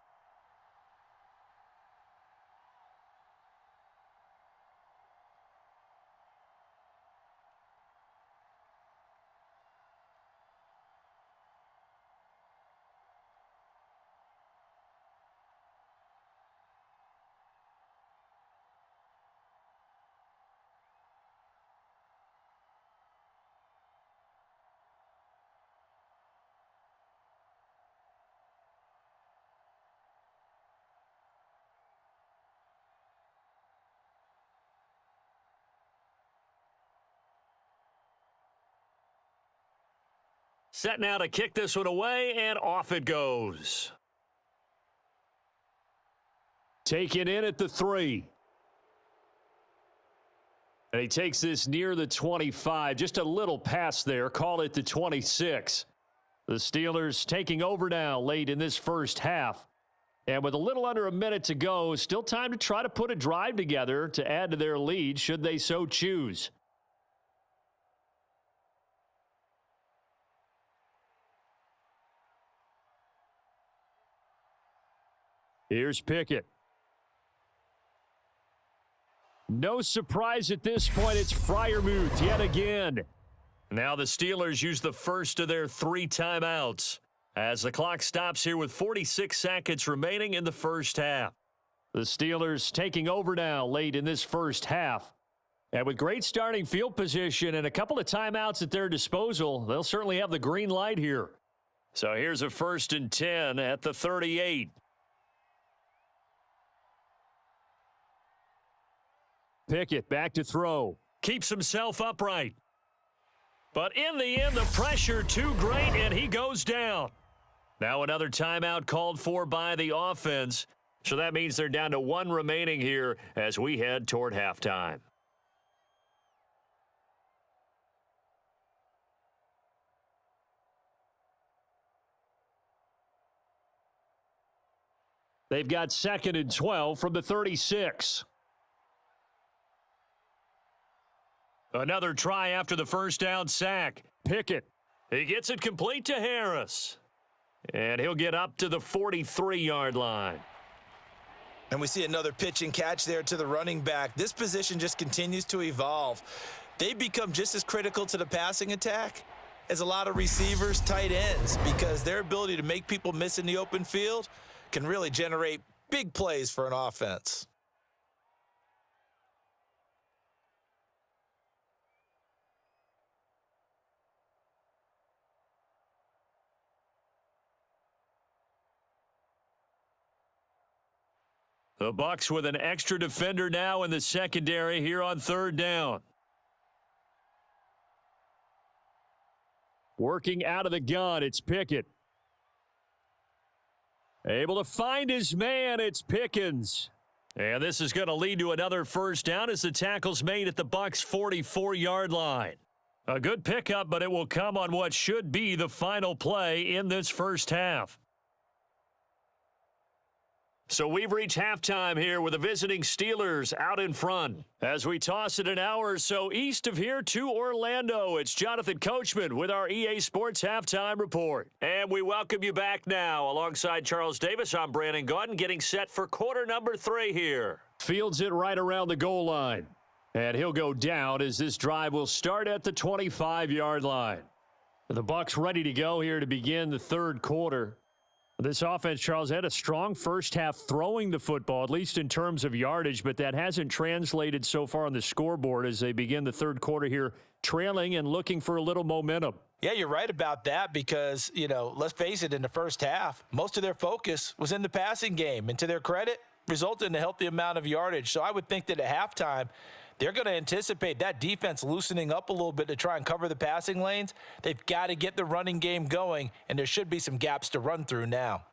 Set now to kick this one away, and off it goes. Taken in at the 3. And he takes this near the 25. Just a little pass there. Call it the 26. The Steelers taking over now late in this first half. And with a little under a minute to go, still time to try to put a drive together to add to their lead should they so choose. Here's Pickett. No surprise at this point, it's Freiermuth yet again. Now the Steelers use the first of their 3 timeouts as the clock stops here with 46 seconds remaining in the first half. The Steelers taking over now late in this first half. And with great starting field position and a couple of timeouts at their disposal, they'll certainly have the green light here. So here's a 1st and 10 at the 38. Pickett back to throw. Keeps himself upright. But in the end, the pressure too great, and he goes down. Now another timeout called for by the offense. So that means they're down to 1 remaining here as we head toward halftime. They've got 2nd and 12 from the 36. Another try after the first down sack. Pickett. He gets it complete to Harris. And he'll get up to the 43-yard line. And we see another pitch and catch there to the running back. This position just continues to evolve. They become just as critical to the passing attack as a lot of receivers, tight ends, because their ability to make people miss in the open field can really generate big plays for an offense. The Bucs with an extra defender now in the secondary here on 3rd down. Working out of the gun, it's Pickett. Able to find his man, it's Pickens. And this is going to lead to another first down as the tackle's made at the Bucs' 44-yard line. A good pickup, but it will come on what should be the final play in this first half. So we've reached halftime here with the visiting Steelers out in front. As we toss it an hour or so east of here to Orlando, it's Jonathan Coachman with our EA Sports Halftime Report. And we welcome you back now. Alongside Charles Davis, I'm Brandon Gaudin, getting set for quarter number 3 here. Fields it right around the goal line. And he'll go down as this drive will start at the 25-yard line. The Bucs ready to go here to begin the third quarter. This offense, Charles, had a strong first half throwing the football, at least in terms of yardage, but that hasn't translated so far on the scoreboard as they begin the third quarter here, trailing and looking for a little momentum. Yeah, you're right about that because, let's face it, in the first half, most of their focus was in the passing game. And to their credit, resulted in a healthy amount of yardage. So I would think that at halftime, they're going to anticipate that defense loosening up a little bit to try and cover the passing lanes. They've got to get the running game going, and there should be some gaps to run through now.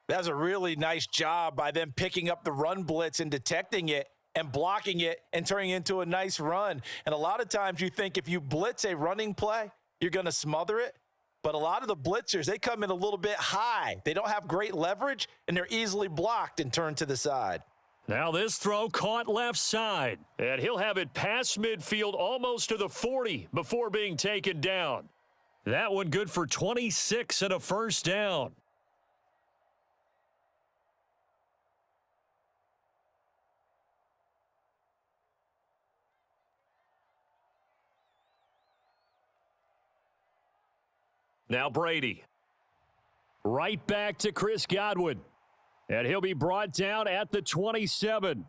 That's a really nice job by them picking up the run blitz and detecting it and blocking it and turning it into a nice run. And a lot of times you think if you blitz a running play, you're going to smother it. But a lot of the blitzers, they come in a little bit high. They don't have great leverage, and they're easily blocked and turned to the side. Now this throw caught left side, and he'll have it past midfield almost to the 40 before being taken down. That one good for 26 and a first down. Now Brady. Right back to Chris Godwin. And he'll be brought down at the 27.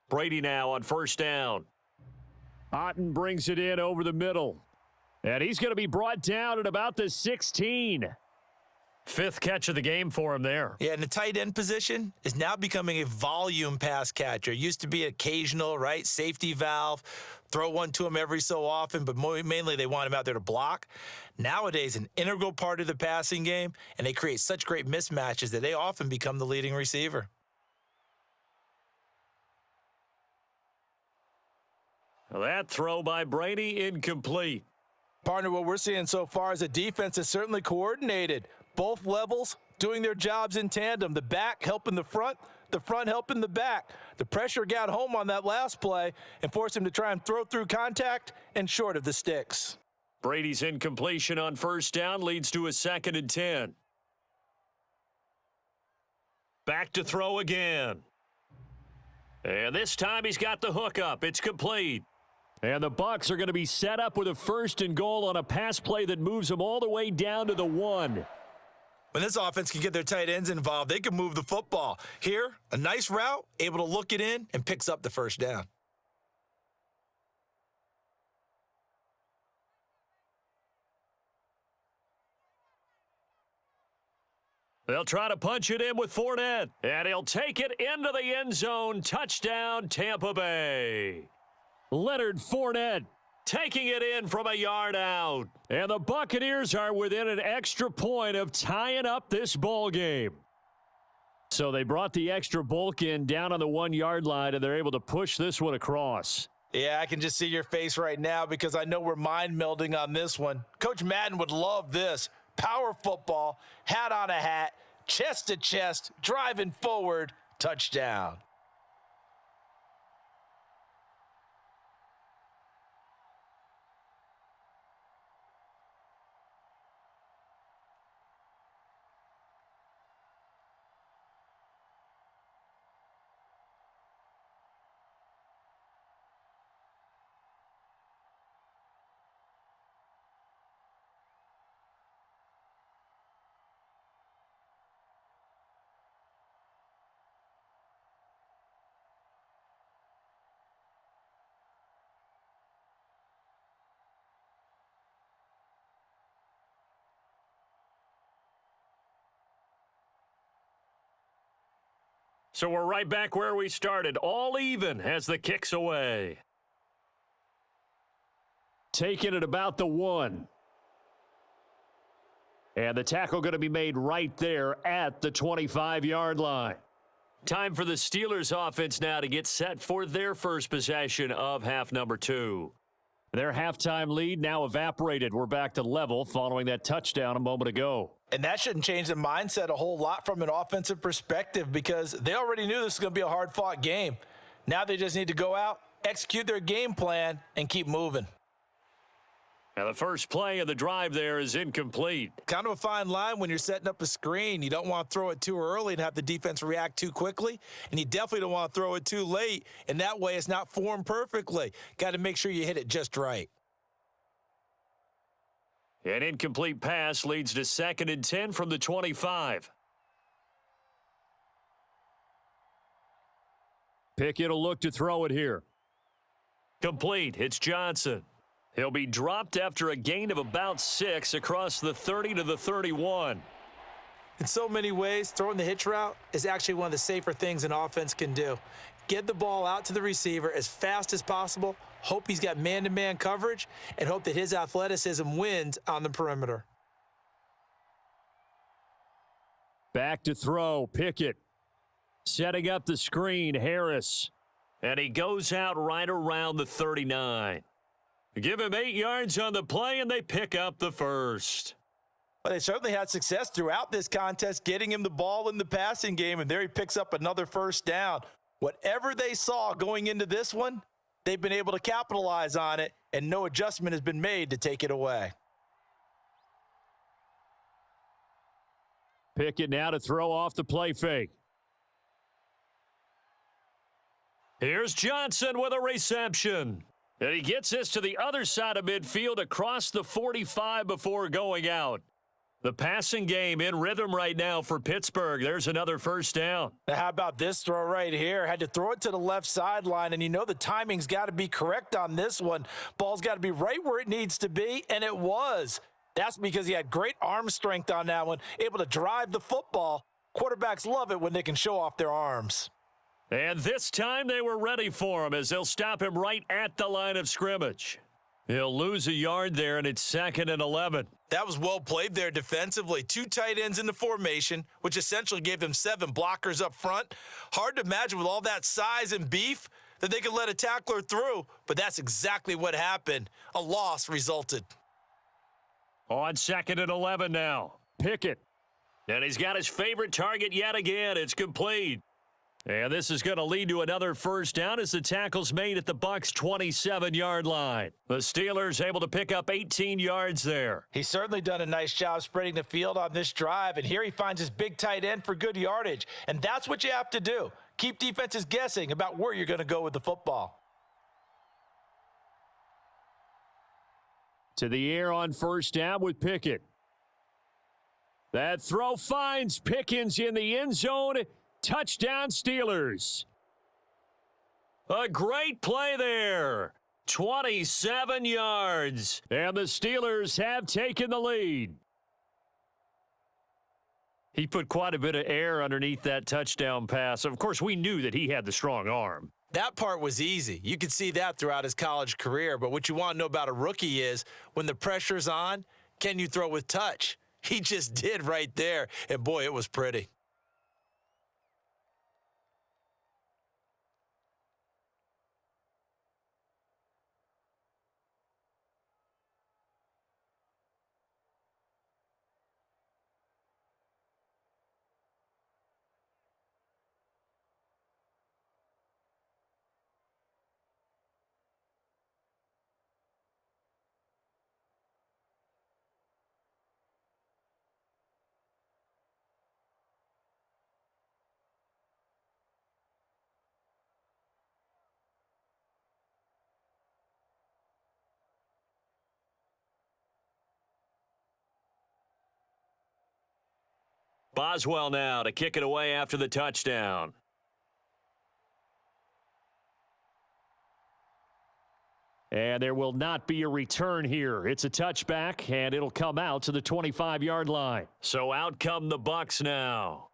Brady now on first down. Otten brings it in over the middle. And he's going to be brought down at about the 16. Fifth catch of the game for him there. Yeah, and the tight end position is now becoming a volume pass catcher. Used to be occasional, right? Safety valve, throw one to him every so often, but mainly they want him out there to block. Nowadays, an integral part of the passing game, and they create such great mismatches that they often become the leading receiver. That throw by Brady incomplete. Partner, what we're seeing so far is a defense that's certainly coordinated. Both levels doing their jobs in tandem. The back helping the front helping the back. The pressure got home on that last play and forced him to try and throw through contact and short of the sticks. Brady's incompletion on first down leads to a 2nd and 10. Back to throw again. And this time he's got the hook up. It's complete. And the Bucs are going to be set up with a 1st and goal on a pass play that moves them all the way down to the 1. When this offense can get their tight ends involved, they can move the football. Here, a nice route, able to look it in, and picks up the first down. They'll try to punch it in with Fournette, and he'll take it into the end zone. Touchdown, Tampa Bay. Leonard Fournette taking it in from a yard out. And the Buccaneers are within an extra point of tying up this ball game. So they brought the extra bulk in down on the 1-yard line, and they're able to push this one across. Yeah, I can just see your face right now because I know we're mind melding on this one. Coach Madden would love this. Power football, hat on a hat, chest to chest, driving forward, touchdown. So we're right back where we started, all even as the kick's away. Taking it about the 1. And the tackle going to be made right there at the 25-yard line. Time for the Steelers offense now to get set for their first possession of half number 2. Their halftime lead now evaporated. We're back to level following that touchdown a moment ago. And that shouldn't change the mindset a whole lot from an offensive perspective because they already knew this was going to be a hard-fought game. Now they just need to go out, execute their game plan, and keep moving. Now the first play of the drive there is incomplete. Kind of a fine line when you're setting up a screen. You don't want to throw it too early and have the defense react too quickly, and you definitely don't want to throw it too late, and that way it's not formed perfectly. Got to make sure you hit it just right. An incomplete pass leads to 2nd and 10 from the 25. Pickett will look to throw it here. Complete. It's Johnson. He'll be dropped after a gain of about 6 across the 30 to the 31. In so many ways, throwing the hitch route is actually one of the safer things an offense can do. Get the ball out to the receiver as fast as possible, hope he's got man-to-man coverage, and hope that his athleticism wins on the perimeter. Back to throw, Pickett. Setting up the screen, Harris. And he goes out right around the 39. Give him 8 yards on the play, and they pick up the first. Well, they certainly had success throughout this contest, getting him the ball in the passing game, and there he picks up another first down. Whatever they saw going into this one, they've been able to capitalize on it, and no adjustment has been made to take it away. Pickett now to throw off the play fake. Here's Johnson with a reception. And he gets this to the other side of midfield across the 45 before going out. The passing game in rhythm right now for Pittsburgh. There's another first down. Now, how about this throw right here? Had to throw it to the left sideline, and you know the timing's got to be correct on this one. Ball's got to be right where it needs to be, and it was. That's because he had great arm strength on that one, able to drive the football. Quarterbacks love it when they can show off their arms. And this time they were ready for him as they'll stop him right at the line of scrimmage. He'll lose a yard there, and it's 2nd and 11. That was well played there defensively. 2 tight ends in the formation, which essentially gave them 7 blockers up front. Hard to imagine with all that size and beef that they could let a tackler through, but that's exactly what happened. A loss resulted. On 2nd and 11 now. Pickett. And he's got his favorite target yet again. It's complete. And this is going to lead to another first down as the tackle's made at the Bucs' 27-yard line. The Steelers able to pick up 18 yards there. He's certainly done a nice job spreading the field on this drive, and here he finds his big tight end for good yardage. And that's what you have to do. Keep defenses guessing about where you're going to go with the football. To the air on first down with Pickett. That throw finds Pickens in the end zone. Touchdown Steelers. A great play there. 27 yards. And the Steelers have taken the lead. He put quite a bit of air underneath that touchdown pass. Of course, we knew that he had the strong arm. That part was easy. You could see that throughout his college career. But what you want to know about a rookie is when the pressure's on, can you throw with touch? He just did right there. And boy, it was pretty. Boswell now to kick it away after the touchdown. And there will not be a return here. It's a touchback, and it'll come out to the 25-yard line. So out come the Bucs now.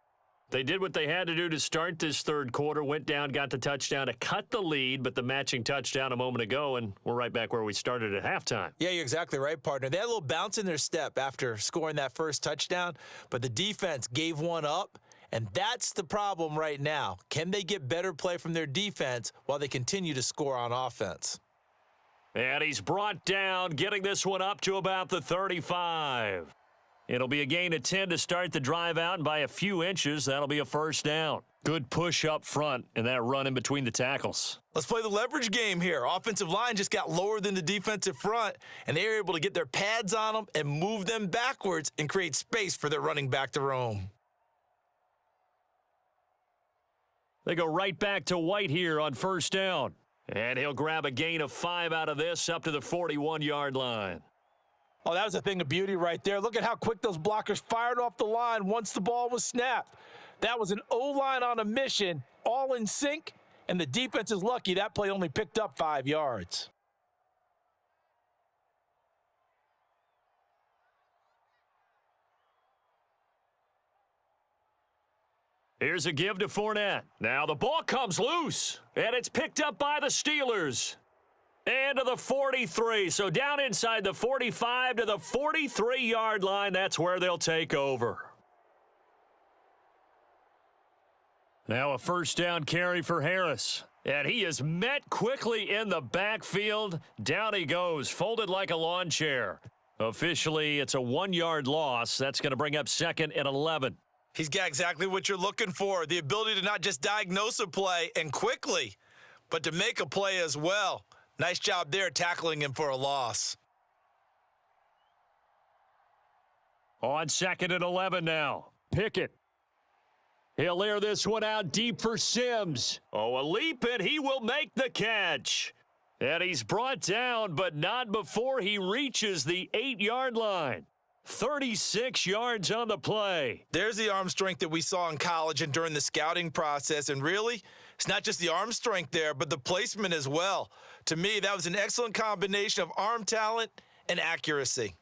They did what they had to do to start this third quarter, went down, got the touchdown to cut the lead, but the matching touchdown a moment ago, and we're right back where we started at halftime. Yeah, you're exactly right, partner. They had a little bounce in their step after scoring that first touchdown, but the defense gave one up, and that's the problem right now. Can they get better play from their defense while they continue to score on offense? And he's brought down, getting this one up to about the 35. It'll be a gain of 10 to start the drive out, and by a few inches, that'll be a first down. Good push up front and that run in between the tackles. Let's play the leverage game here. Offensive line just got lower than the defensive front, and they were able to get their pads on them and move them backwards and create space for their running back to roam. They go right back to White here on first down. And he'll grab a gain of 5 out of this up to the 41-yard line. Oh, that was a thing of beauty right there. Look at how quick those blockers fired off the line once the ball was snapped. That was an O-line on a mission, all in sync, and the defense is lucky that play only picked up 5 yards. Here's a give to Fournette. Now the ball comes loose, and it's picked up by the Steelers. And to the 43, so down inside the 45 to the 43-yard line. That's where they'll take over. Now a first down carry for Harris. And he is met quickly in the backfield. Down he goes, folded like a lawn chair. Officially, it's a 1-yard loss. That's going to bring up 2nd and 11. He's got exactly what you're looking for, the ability to not just diagnose a play and quickly, but to make a play as well. Nice job there tackling him for a loss. On 2nd and 11 now. Pickett. He'll air this one out deep for Sims. Oh, a leap, and he will make the catch. And he's brought down, but not before he reaches the 8-yard line. 36 yards on the play. There's the arm strength that we saw in college and during the scouting process. And really, it's not just the arm strength there, but the placement as well. To me, that was an excellent combination of arm talent and accuracy.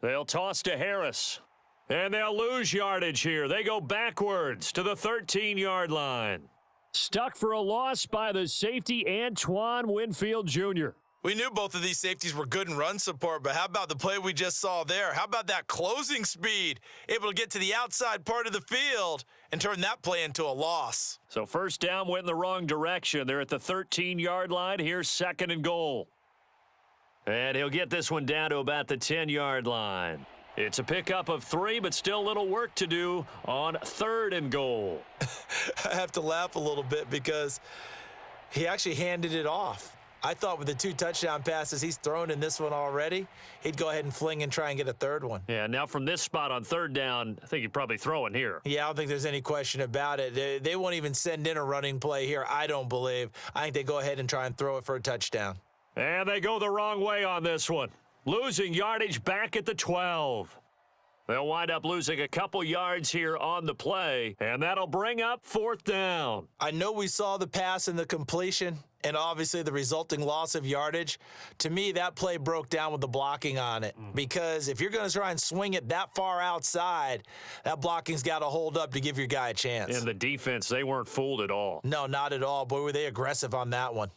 They'll toss to Harris. And they'll lose yardage here. They go backwards to the 13-yard line. Stuck for a loss by the safety, Antoine Winfield Jr. We knew both of these safeties were good in run support, but how about the play we just saw there? How about that closing speed? Able to get to the outside part of the field and turn that play into a loss. So first down went in the wrong direction. They're at the 13-yard line. Here's 2nd and goal. And he'll get this one down to about the 10-yard line. It's a pickup of 3, but still a little work to do on 3rd and goal. I have to laugh a little bit because he actually handed it off. I thought with the 2 touchdown passes he's thrown in this one already, he'd go ahead and fling and try and get a 3rd one. Yeah, now from this spot on 3rd down, I think he'd probably throw it here. Yeah, I don't think there's any question about it. They won't even send in a running play here, I don't believe. I think they go ahead and try and throw it for a touchdown. And they go the wrong way on this one. Losing yardage back at the 12. They'll wind up losing a couple yards here on the play, and that'll bring up 4th down. I know we saw the pass and the completion, and obviously the resulting loss of yardage. To me, that play broke down with the blocking on it, because if you're going to try and swing it that far outside, that blocking's got to hold up to give your guy a chance. And the defense, they weren't fooled at all. No, not at all. Boy, were they aggressive on that one.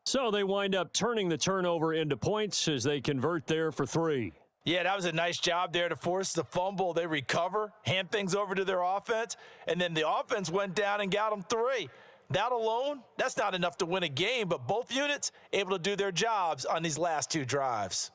So they wind up turning the turnover into points as they convert there for 3. Yeah, that was a nice job there to force the fumble. They recover, hand things over to their offense, and then the offense went down and got them 3. That alone, that's not enough to win a game, but both units able to do their jobs on these last 2 drives.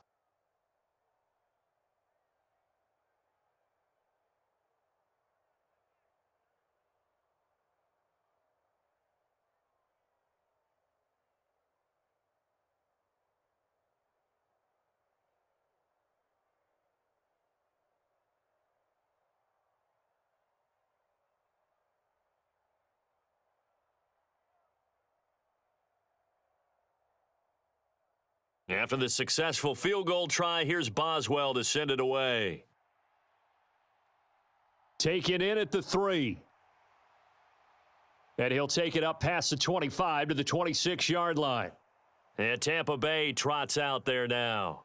After the successful field goal try, here's Boswell to send it away. Taken in at the 3. And he'll take it up past the 25 to the 26-yard line. And Tampa Bay trots out there now.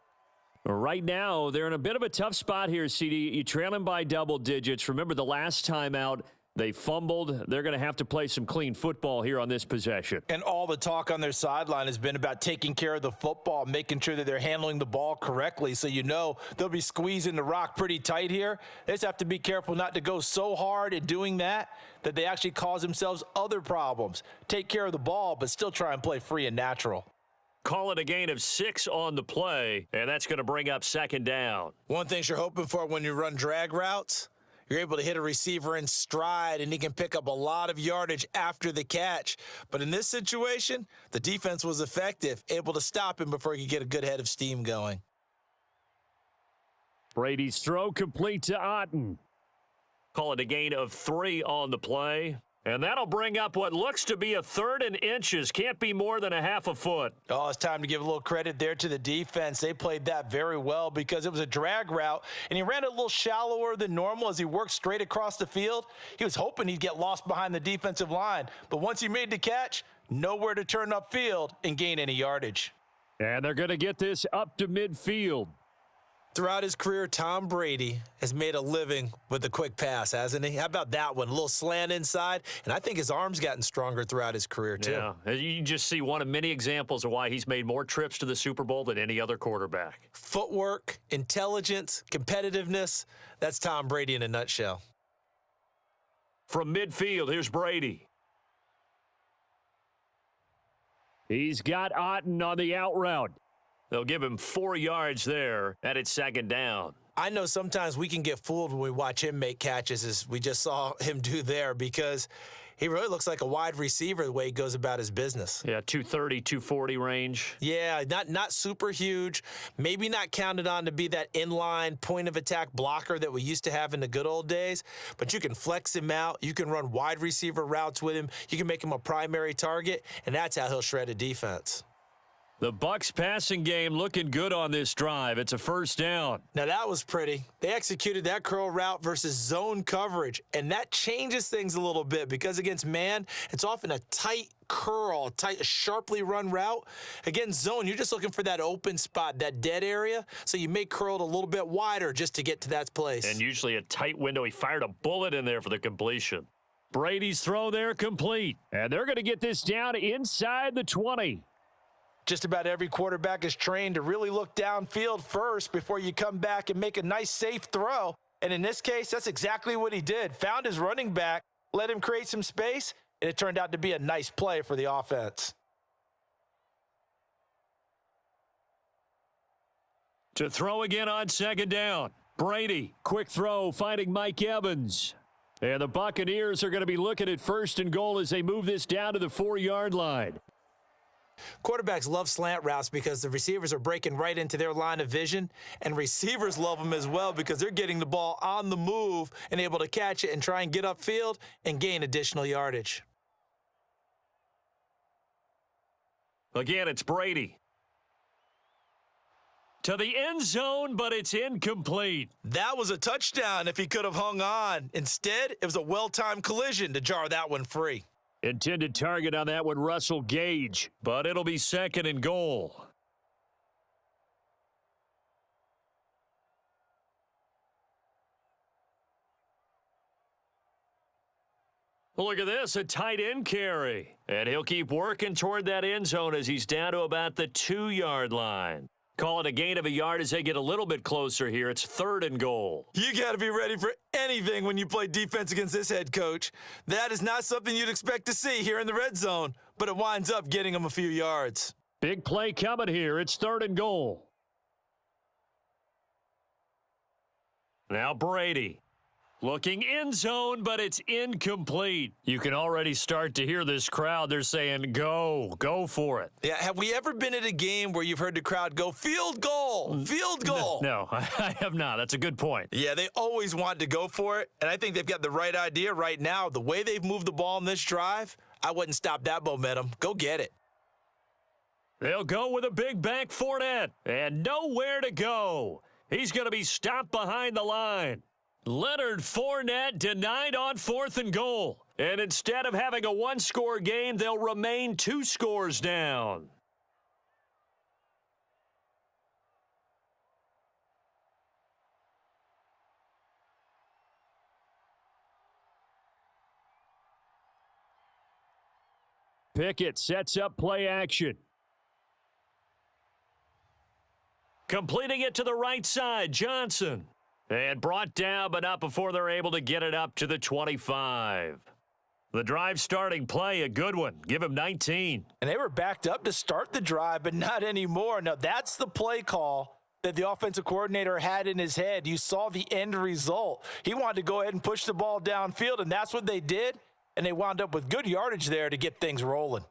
Right now, they're in a bit of a tough spot here, CD. You trail them by double digits. Remember the last time out, They fumbled. They're going to have to play some clean football here on this possession. And all the talk on their sideline has been about taking care of the football, making sure that they're handling the ball correctly. So you know they'll be squeezing the rock pretty tight here. They just have to be careful not to go so hard in doing that they actually cause themselves other problems. Take care of the ball, but still try and play free and natural. Call it a gain of 6 on the play, and that's going to bring up second down. One thing you're hoping for when you run drag routes, you're able to hit a receiver in stride, and he can pick up a lot of yardage after the catch. But in this situation, the defense was effective, able to stop him before he could get a good head of steam going. Brady's throw complete to Otten. Call it a gain of 3 on the play. And that'll bring up what looks to be a 3rd and inches. Can't be more than a half a foot. Oh, it's time to give a little credit there to the defense. They played that very well because it was a drag route, and he ran a little shallower than normal as he worked straight across the field. He was hoping he'd get lost behind the defensive line, but once he made the catch, nowhere to turn upfield and gain any yardage. And they're going to get this up to midfield. Throughout his career, Tom Brady has made a living with the quick pass, hasn't he? How about that one? A little slant inside, and I think his arm's gotten stronger throughout his career, too. Yeah, you just see one of many examples of why he's made more trips to the Super Bowl than any other quarterback. Footwork, intelligence, competitiveness, that's Tom Brady in a nutshell. From midfield, here's Brady. He's got Otten on the out route. They'll give him 4 yards there, and it's second down. I know sometimes we can get fooled when we watch him make catches, as we just saw him do there, because he really looks like a wide receiver the way he goes about his business. Yeah, 230, 240 range. Yeah, not super huge, maybe not counted on to be that inline point-of-attack blocker that we used to have in the good old days, but you can flex him out. You can run wide receiver routes with him. You can make him a primary target, and that's how he'll shred a defense. The Bucs passing game looking good on this drive. It's a first down. Now, that was pretty. They executed that curl route versus zone coverage, and that changes things a little bit because against man, it's often a tight curl, tight, sharply run route. Against zone, you're just looking for that open spot, that dead area, so you may curl it a little bit wider just to get to that place. And usually a tight window. He fired a bullet in there for the completion. Brady's throw there complete, and they're going to get this down inside the 20. Just about every quarterback is trained to really look downfield first before you come back and make a nice, safe throw. And in this case, that's exactly what he did. Found his running back, let him create some space, and it turned out to be a nice play for the offense. To throw again on second down. Brady, quick throw, finding Mike Evans. And the Buccaneers are going to be looking at first and goal as they move this down to the 4-yard line. Quarterbacks love slant routes because the receivers are breaking right into their line of vision, and receivers love them as well because they're getting the ball on the move and able to catch it and try and get upfield and gain additional yardage. Again, it's Brady. To the end zone, but it's incomplete. That was a touchdown if he could have hung on. Instead, it was a well-timed collision to jar that one free. Intended target on that one, Russell Gage, but it'll be second and goal. Look at this, a tight end carry. And he'll keep working toward that end zone as he's down to about the 2-yard line. Call it a gain of a yard as they get a little bit closer here. It's third and goal. You got to be ready for anything when you play defense against this head coach. That is not something you'd expect to see here in the red zone, but it winds up getting him a few yards. Big play coming here. It's third and goal. Now Brady. Looking end zone, but it's incomplete. You can already start to hear this crowd. They're saying, go for it. Yeah, have we ever been at a game where you've heard the crowd go, field goal, field goal? No, I have not. That's a good point. Yeah, they always want to go for it, and I think they've got the right idea right now. The way they've moved the ball in this drive, I wouldn't stop that momentum. Go get it. They'll go with a big back Fournette, and nowhere to go. He's going to be stopped behind the line. Leonard Fournette denied on fourth and goal. And instead of having a one-score game, they'll remain 2 scores down. Pickett sets up play action. Completing it to the right side, Johnson. And brought down, but not before they're able to get it up to the 25. The drive starting play, a good one. Give him 19. And they were backed up to start the drive, but not anymore. Now, that's the play call that the offensive coordinator had in his head. You saw the end result. He wanted to go ahead and push the ball downfield, and that's what they did. And they wound up with good yardage there to get things rolling.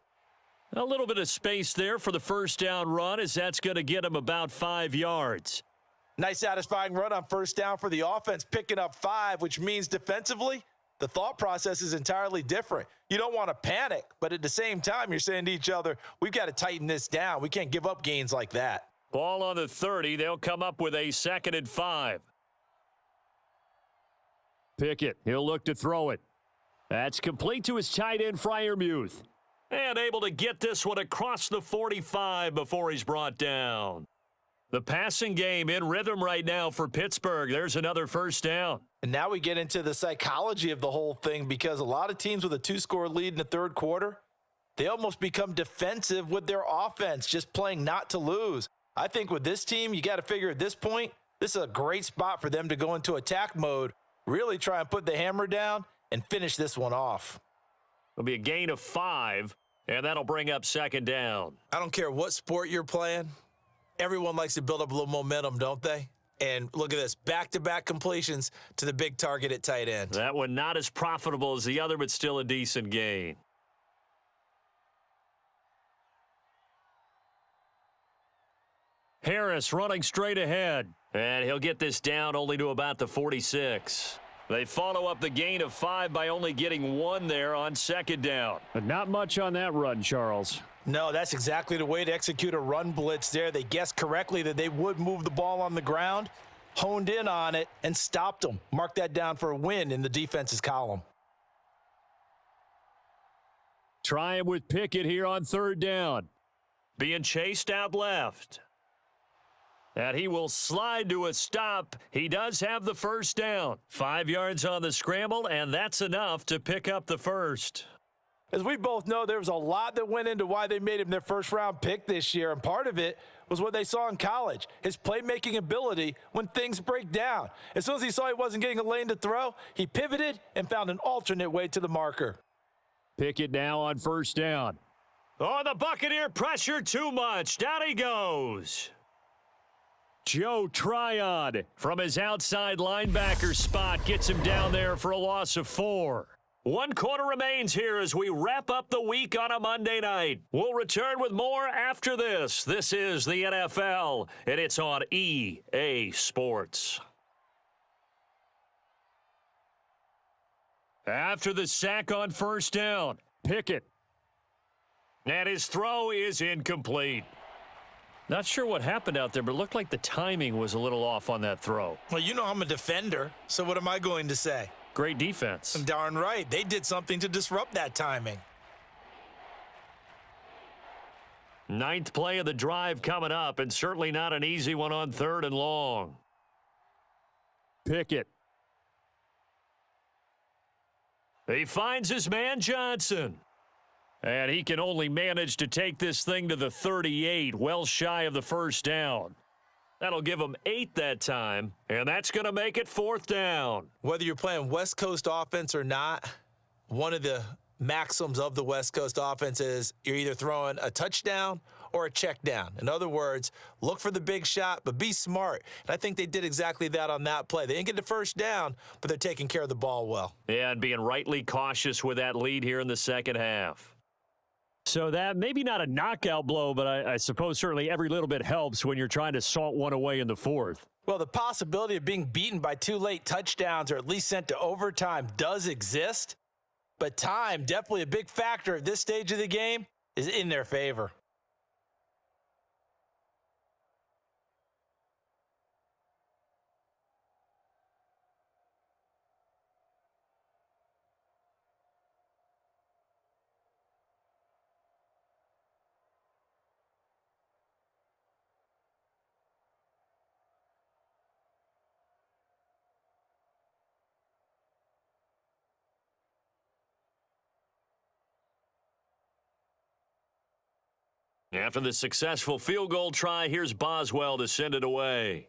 A little bit of space there for the first down run, as that's going to get him about 5 yards. Nice satisfying run on first down for the offense, picking up 5, which means defensively, the thought process is entirely different. You don't want to panic, but at the same time, you're saying to each other, we've got to tighten this down. We can't give up gains like that. Ball on the 30. They'll come up with a 2nd and 5. Pickett, he'll look to throw it. That's complete to his tight end, Freiermuth. And able to get this one across the 45 before he's brought down. The passing game in rhythm right now for Pittsburgh. There's another first down. And now we get into the psychology of the whole thing, because a lot of teams with a 2-score lead in the third quarter, they almost become defensive with their offense, just playing not to lose. I think with this team, you got to figure at this point, this is a great spot for them to go into attack mode, really try and put the hammer down and finish this one off. It'll be a gain of 5, and that'll bring up 2nd down. I don't care what sport you're playing. Everyone likes to build up a little momentum, don't they? And look at this, back-to-back completions to the big target at tight end. That one not as profitable as the other, but still a decent gain. Harris running straight ahead. And he'll get this down only to about the 46. They follow up the gain of 5 by only getting 1 there on 2nd down. But not much on that run, Charles. No, that's exactly the way to execute a run blitz there. They guessed correctly that they would move the ball on the ground, honed in on it, and stopped them. Mark that down for a win in the defense's column. Try him with Pickett here on 3rd down. Being chased out left. And he will slide to a stop. He does have the first down. 5 yards on the scramble, and that's enough to pick up the first. As we both know, there was a lot that went into why they made him their first-round pick this year, and part of it was what they saw in college, his playmaking ability when things break down. As soon as he saw he wasn't getting a lane to throw, he pivoted and found an alternate way to the marker. Pickett now on 1st down. Oh, the Buccaneer pressure too much. Down he goes. Joe Tryon from his outside linebacker spot gets him down there for a loss of 4. 1 quarter remains here as we wrap up the week on a Monday night. We'll return with more after this. This is the NFL, and it's on EA Sports. After the sack on 1st down, Pickett. And his throw is incomplete. Not sure what happened out there, but it looked like the timing was a little off on that throw. Well, you know I'm a defender, so what am I going to say? Great defense. Darn right. They did something to disrupt that timing. 9th play of the drive coming up, and certainly not an easy one on 3rd and long. Pickett. He finds his man Johnson. And he can only manage to take this thing to the 38, well shy of the first down. That'll give him 8 that time, and that's going to make it 4th down. Whether you're playing West Coast offense or not, one of the maxims of the West Coast offense is you're either throwing a touchdown or a check down. In other words, look for the big shot, but be smart. And I think they did exactly that on that play. They didn't get the first down, but they're taking care of the ball well. Yeah, and being rightly cautious with that lead here in the second half. So that maybe not a knockout blow, but I suppose certainly every little bit helps when you're trying to salt one away in the 4th. Well, the possibility of being beaten by 2 late touchdowns or at least sent to overtime does exist, but time, definitely a big factor at this stage of the game, is in their favor. After the successful field goal try, here's Boswell to send it away.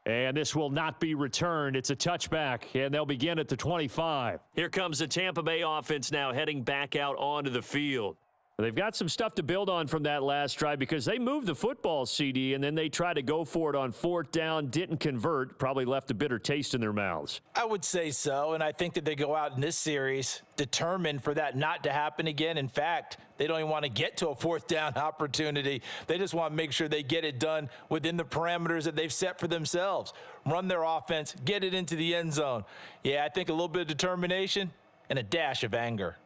And this will not be returned. It's a touchback, and they'll begin at the 25. Here comes the Tampa Bay offense now heading back out onto the field. They've got some stuff to build on from that last drive because they moved the football, CD, and then they tried to go for it on fourth down, didn't convert, probably left a bitter taste in their mouths. I would say so, and I think that they go out in this series determined for that not to happen again. In fact, they don't even want to get to a fourth down opportunity. They just want to make sure they get it done within the parameters that they've set for themselves. Run their offense, get it into the end zone. Yeah, I think a little bit of determination and a dash of anger.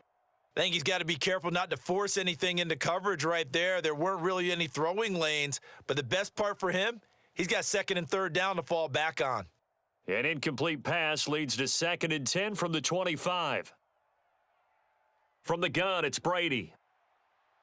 I think he's got to be careful not to force anything into coverage right there. There weren't really any throwing lanes, but the best part for him, he's got second and third down to fall back on. An incomplete pass leads to 2nd and 10 from the 25. From the gun, it's Brady.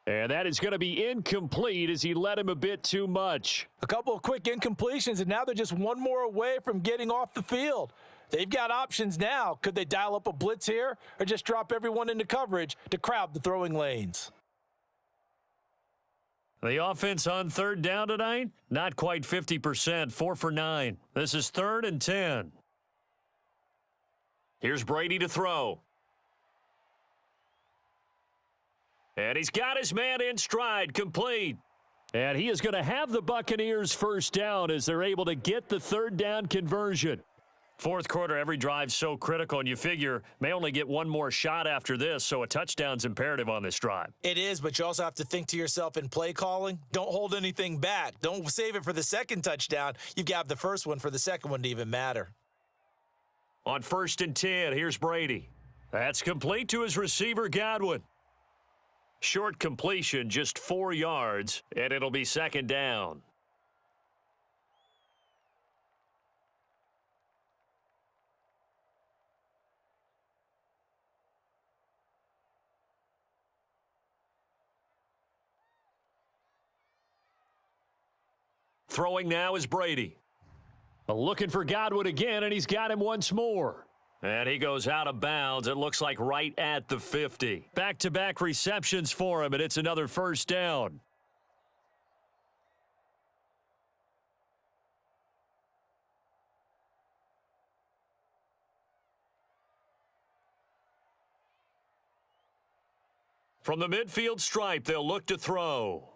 And that is going to be incomplete as he led him a bit too much. A couple of quick incompletions, and now they're just one more away from getting off the field. They've got options now. Could they dial up a blitz here or just drop everyone into coverage to crowd the throwing lanes? The offense on third down tonight, not quite 50%, 4 for 9. This is 3rd and 10. Here's Brady to throw. And he's got his man in stride, complete. And he is going to have the Buccaneers first down as they're able to get the third down conversion. Fourth quarter, every drive's so critical, and you figure may only get one more shot after this, so a touchdown's imperative on this drive. It is, but you also have to think to yourself in play calling, don't hold anything back. Don't save it for the second touchdown. You've got the first one for the second one to even matter. On 1st and 10, here's Brady. That's complete to his receiver, Godwin. Short completion, just 4 yards, and it'll be 2nd down. Throwing now is Brady. Looking for Godwin again, and he's got him once more. And he goes out of bounds. It looks like right at the 50. Back-to-back receptions for him, and it's another first down. From the midfield stripe, they'll look to throw.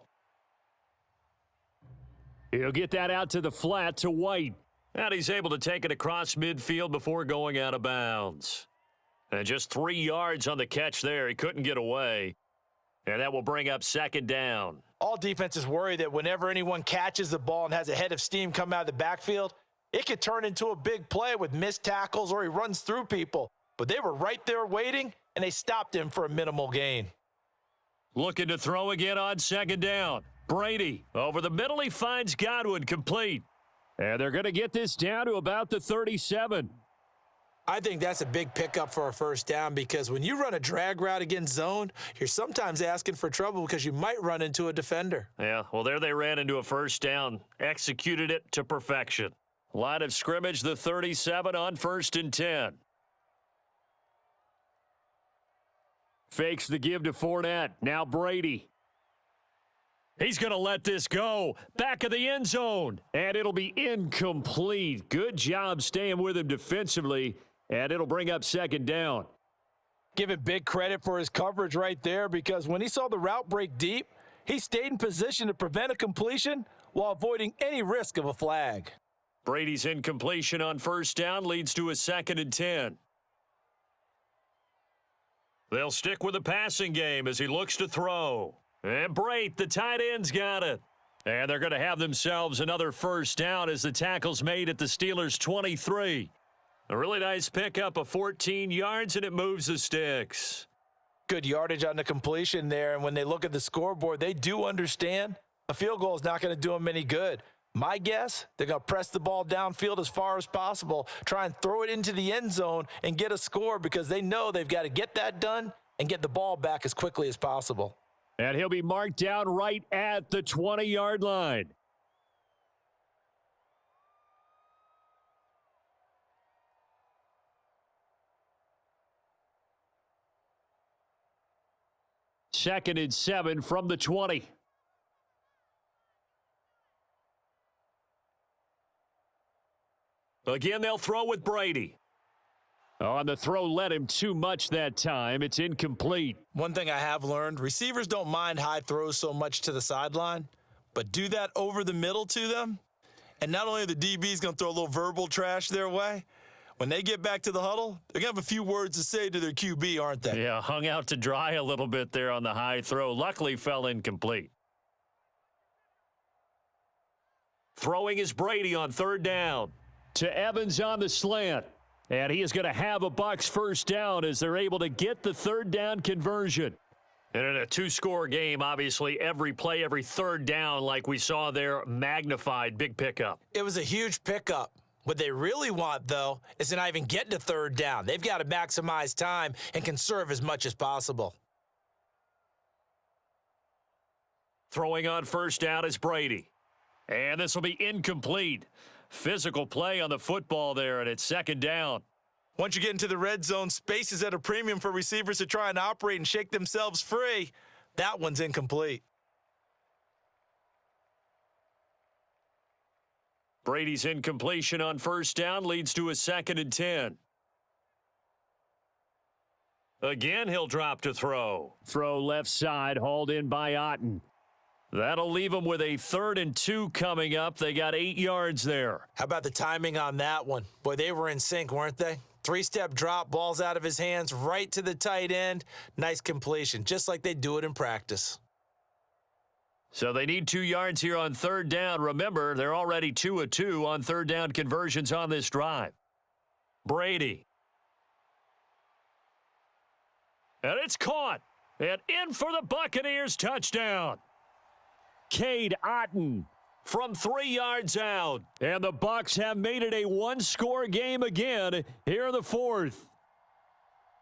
He'll get that out to the flat to White. And he's able to take it across midfield before going out of bounds. And just 3 yards on the catch there. He couldn't get away. And that will bring up 2nd down. All defenses worry that whenever anyone catches the ball and has a head of steam come out of the backfield, it could turn into a big play with missed tackles or he runs through people. But they were right there waiting, and they stopped him for a minimal gain. Looking to throw again on 2nd down. Brady over the middle. He finds Godwin, complete. And they're going to get this down to about the 37. I think that's a big pickup for a first down because when you run a drag route against zone, you're sometimes asking for trouble because you might run into a defender. Yeah, well, there they ran into a first down, executed it to perfection. Line of scrimmage, the 37 on 1st and 10. Fakes the give to Fournette. Now Brady. He's going to let this go. Back of the end zone. And it'll be incomplete. Good job staying with him defensively. And it'll bring up 2nd down. Give him big credit for his coverage right there because when he saw the route break deep, he stayed in position to prevent a completion while avoiding any risk of a flag. Brady's incompletion on 1st down leads to a 2nd and 10. They'll stick with the passing game as he looks to throw. And Brate, the tight end's got it. And they're going to have themselves another first down as the tackle's made at the Steelers' 23. A really nice pickup of 14 yards, and it moves the sticks. Good yardage on the completion there, and when they look at the scoreboard, they do understand a field goal is not going to do them any good. My guess, they're going to press the ball downfield as far as possible, try and throw it into the end zone and get a score because they know they've got to get that done and get the ball back as quickly as possible. And he'll be marked down right at the 20-yard line. 2nd and 7 from the 20. Again, they'll throw with Brady. Oh, and the throw led him too much that time. It's incomplete. One thing I have learned, receivers don't mind high throws so much to the sideline, but do that over the middle to them, and not only are the DBs going to throw a little verbal trash their way, when they get back to the huddle, they're going to have a few words to say to their QB, aren't they? Yeah, hung out to dry a little bit there on the high throw. Luckily fell incomplete. Throwing is Brady on 3rd down. To Evans on the slant. And he is going to have a Bucs first down as they're able to get the 3rd down conversion. And in a 2-score game, obviously, every play, every 3rd down, like we saw there, magnified. Big pickup. It was a huge pickup. What they really want, though, is to not even get to 3rd down. They've got to maximize time and conserve as much as possible. Throwing on 1st down is Brady. And this will be incomplete. Physical play on the football there, and it's 2nd down. Once you get into the red zone, space is at a premium for receivers to try and operate and shake themselves free. That one's incomplete. Brady's incompletion on 1st down leads to a 2nd and 10. Again, he'll drop to throw. Throw left side, hauled in by Otten. That'll leave them with a 3rd and 2 coming up. They got 8 yards there. How about the timing on that one? Boy, they were in sync, weren't they? 3-step drop, balls out of his hands, right to the tight end. Nice completion, just like they do it in practice. So they need 2 yards here on 3rd down. Remember, they're already 2 of 2 on 3rd down conversions on this drive. Brady. And it's caught. And in for the Buccaneers touchdown. Cade Otten from 3 yards out. And the Bucs have made it a 1-score game again here in the 4th.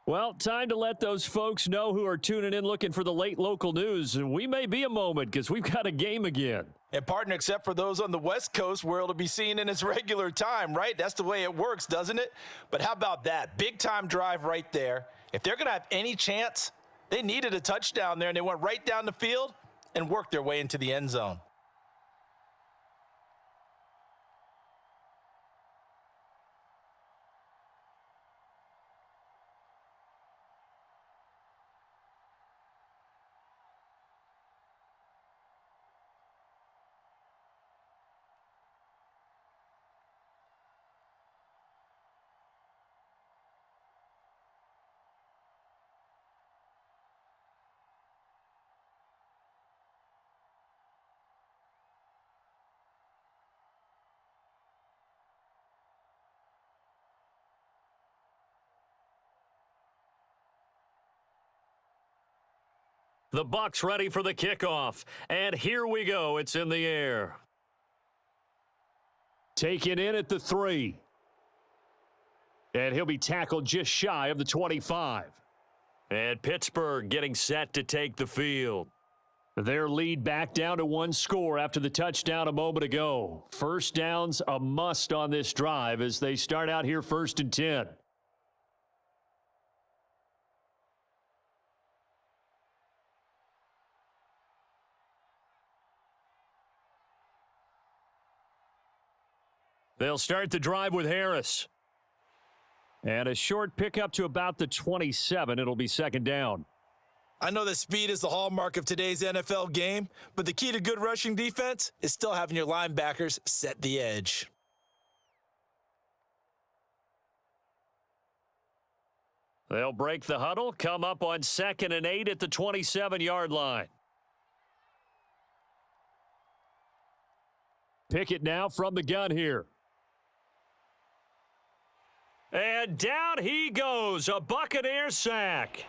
Well, time to let those folks know who are tuning in looking for the late local news. And we may be a moment because we've got a game again. And partner, except for those on the West Coast where it'll be seen in its regular time, right? That's the way it works, doesn't it? But how about that? Big time drive right there. If they're going to have any chance, they needed a touchdown there, and they went right down the field and worked their way into the end zone. The Bucs ready for the kickoff. And here we go. It's in the air. Taken in at the 3. And he'll be tackled just shy of the 25. And Pittsburgh getting set to take the field. Their lead back down to 1 score after the touchdown a moment ago. First down's a must on this drive as they start out here 1st and 10. They'll start the drive with Harris. And a short pickup to about the 27. It'll be 2nd down. I know that speed is the hallmark of today's NFL game, but the key to good rushing defense is still having your linebackers set the edge. They'll break the huddle, come up on 2nd and 8 at the 27-yard line. Pickett now from the gun here. And down he goes, a Buccaneer sack.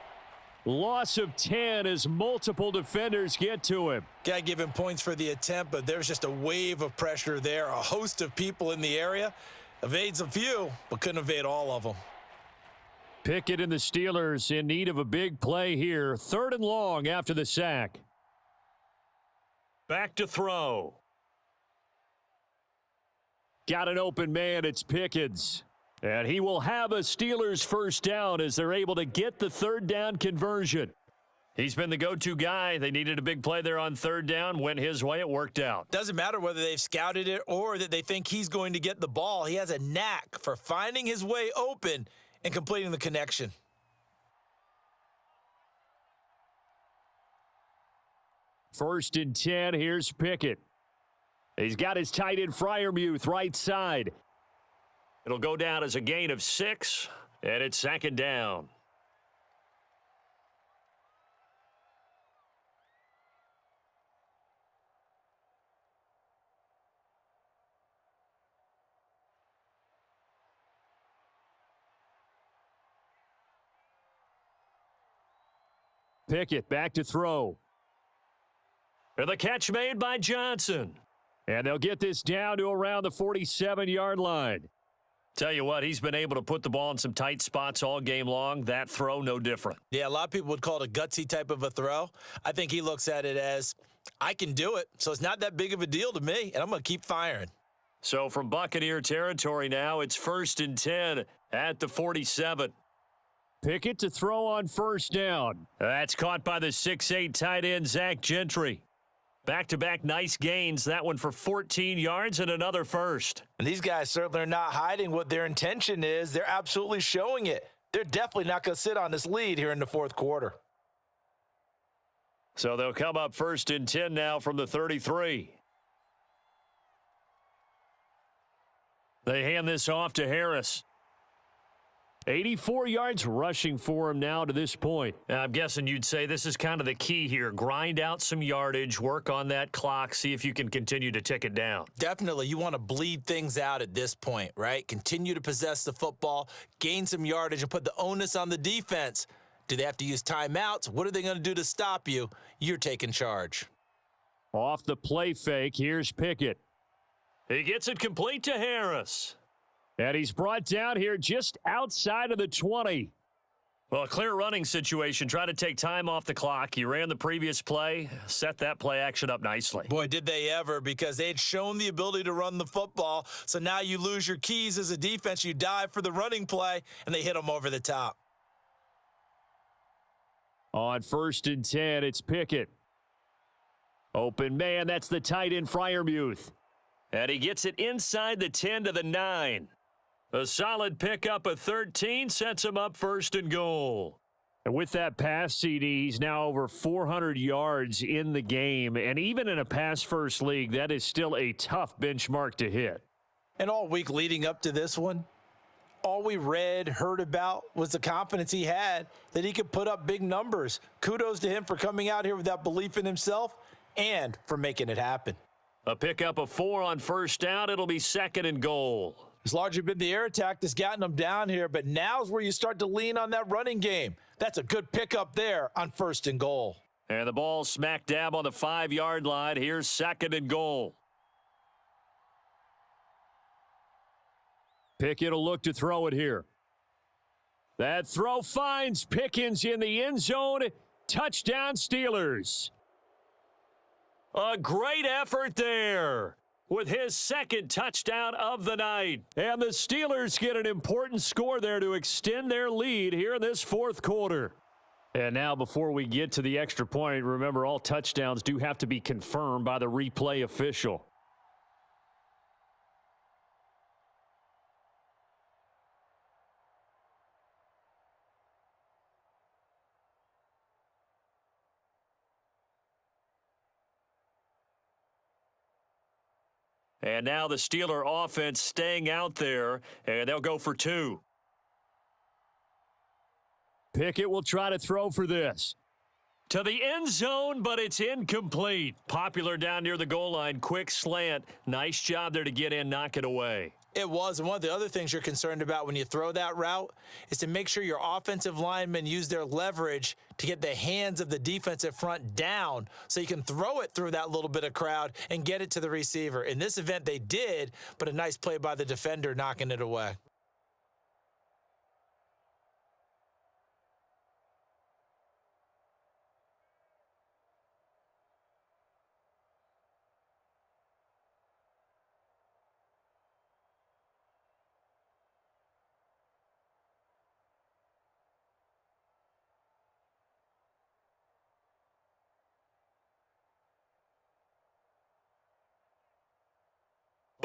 Loss of 10 as multiple defenders get to him. Got to give him points for the attempt, but there's just a wave of pressure there. A host of people in the area. Evades a few, but couldn't evade all of them. Pickett and the Steelers in need of a big play here. 3rd and long after the sack. Back to throw. Got an open man. It's Pickens. And he will have a Steelers first down as they're able to get the 3rd down conversion. He's been the go-to guy. They needed a big play there on third down. Went his way. It worked out. Doesn't matter whether they've scouted it or that they think he's going to get the ball. He has a knack for finding his way open and completing the connection. First and 10, here's Pickett. He's got his tight end Freiermuth right side. It'll go down as a gain of 6, and it's second down. Pickett back to throw. And the catch made by Johnson. And they'll get this down to around the 47-yard line. Tell you what, he's been able to put the ball in some tight spots all game long. That throw, no different. Yeah, a lot of people would call it a gutsy type of a throw. I think he looks at it as, I can do it, so it's not that big of a deal to me, and I'm going to keep firing. So from Buccaneer territory now, it's first and 10 at the 47. Pickett to throw on first down. That's caught by the 6'8 tight end, Zach Gentry. Back-to-back nice gains. That one for 14 yards and another first. And these guys certainly are not hiding what their intention is. They're absolutely showing it. They're definitely not going to sit on this lead here in the fourth quarter. So they'll come up first and 10 now from the 33. They hand this off to Harris. 84 yards rushing for him now to this point. I'm guessing you'd say this is kind of the key here. Grind out some yardage, work on that clock, see if you can continue to tick it down. Definitely. You want to bleed things out at this point, right? Continue to possess the football, gain some yardage, and put the onus on the defense. Do they have to use timeouts? What are they going to do to stop you? You're taking charge. Off the play fake, here's Pickett. He gets it complete to Harris. And he's brought down here just outside of the 20. Well, a clear running situation. Try to take time off the clock. You ran the previous play, set that play action up nicely. Boy, did they ever, because they had shown the ability to run the football. So now you lose your keys as a defense. You dive for the running play, and they hit them over the top. On first and 10, it's Pickett. Open man, that's the tight end Freiermuth. And he gets it inside the 10 to the 9. A solid pickup of 13 sets him up first and goal. And with that pass, CD, he's now over 400 yards in the game. And even in a pass-first league, that is still a tough benchmark to hit. And all week leading up to this one, all we read, heard about was the confidence he had that he could put up big numbers. Kudos to him for coming out here with that belief in himself and for making it happen. A pickup of 4 on first down. It'll be second and goal. It's largely been the air attack that's gotten them down here, but now's where you start to lean on that running game. That's a good pickup there on first and goal. And the ball smack dab on the 5-yard line. Here's second and goal. Pickett will look to throw it here. That throw finds Pickens in the end zone. Touchdown Steelers. A great effort there with his second touchdown of the night. And the Steelers get an important score there to extend their lead here in this fourth quarter. And now before we get to the extra point, remember all touchdowns do have to be confirmed by the replay official. And now the Steeler offense staying out there, and they'll go for 2. Pickett will try to throw for this. To the end zone, but it's incomplete. Popular down near the goal line. Quick slant. Nice job there to get in, knock it away. It was, and one of the other things you're concerned about when you throw that route is to make sure your offensive linemen use their leverage to get the hands of the defensive front down so you can throw it through that little bit of crowd and get it to the receiver. In this event, they did, but a nice play by the defender knocking it away.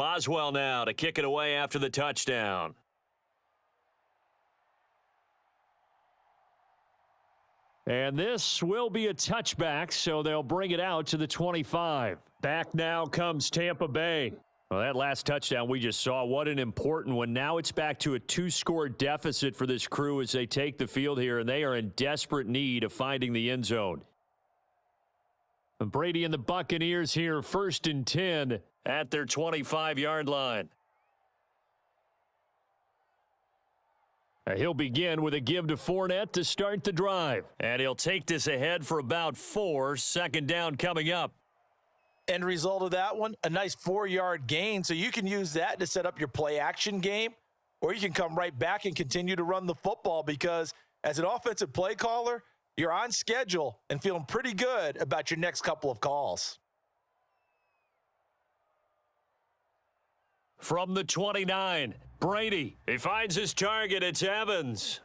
Boswell now to kick it away after the touchdown. And this will be a touchback, so they'll bring it out to the 25. Back now comes Tampa Bay. Well, that last touchdown we just saw, what an important one. Now it's back to a 2-score deficit for this crew as they take the field here, and they are in desperate need of finding the end zone. And Brady and the Buccaneers here, 1st and 10 at their 25-yard line. He'll begin with a give to Fournette to start the drive. And he'll take this ahead for about 4. 2nd down coming up. End result of that one, a nice 4-yard gain. So you can use that to set up your play action game, or you can come right back and continue to run the football because as an offensive play caller, you're on schedule and feeling pretty good about your next couple of calls. From the 29, Brady. He finds his target. It's Evans.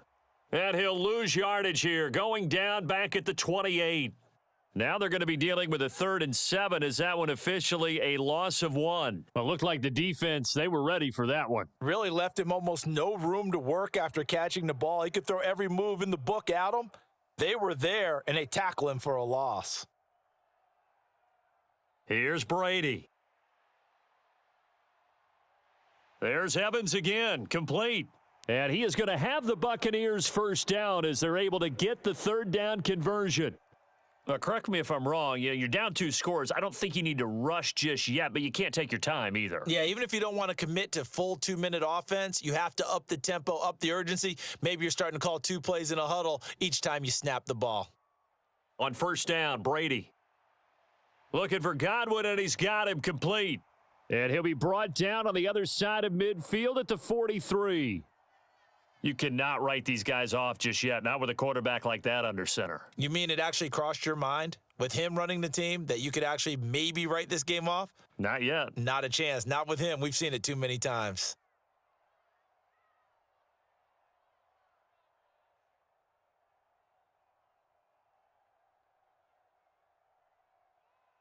And he'll lose yardage here, going down back at the 28. Now they're going to be dealing with a 3rd and 7. Is that one officially a loss of 1? Well, it looked like the defense, they were ready for that one. Really left him almost no room to work after catching the ball. He could throw every move in the book at him. They were there, and they tackle him for a loss. Here's Brady. There's Evans again, complete. And he is going to have the Buccaneers 1st down as they're able to get the 3rd down conversion. Correct me if I'm wrong. You're down 2 scores. I don't think you need to rush just yet, but you can't take your time either. Yeah, even if you don't want to commit to full 2-minute offense, you have to up the tempo, up the urgency. Maybe you're starting to call 2 plays in a huddle each time you snap the ball. On 1st down, Brady. Looking for Godwin, and he's got him complete. And he'll be brought down on the other side of midfield at the 43. You cannot write these guys off just yet, not with a quarterback like that under center. You mean it actually crossed your mind with him running the team that you could actually maybe write this game off? Not yet. Not a chance. Not with him. We've seen it too many times.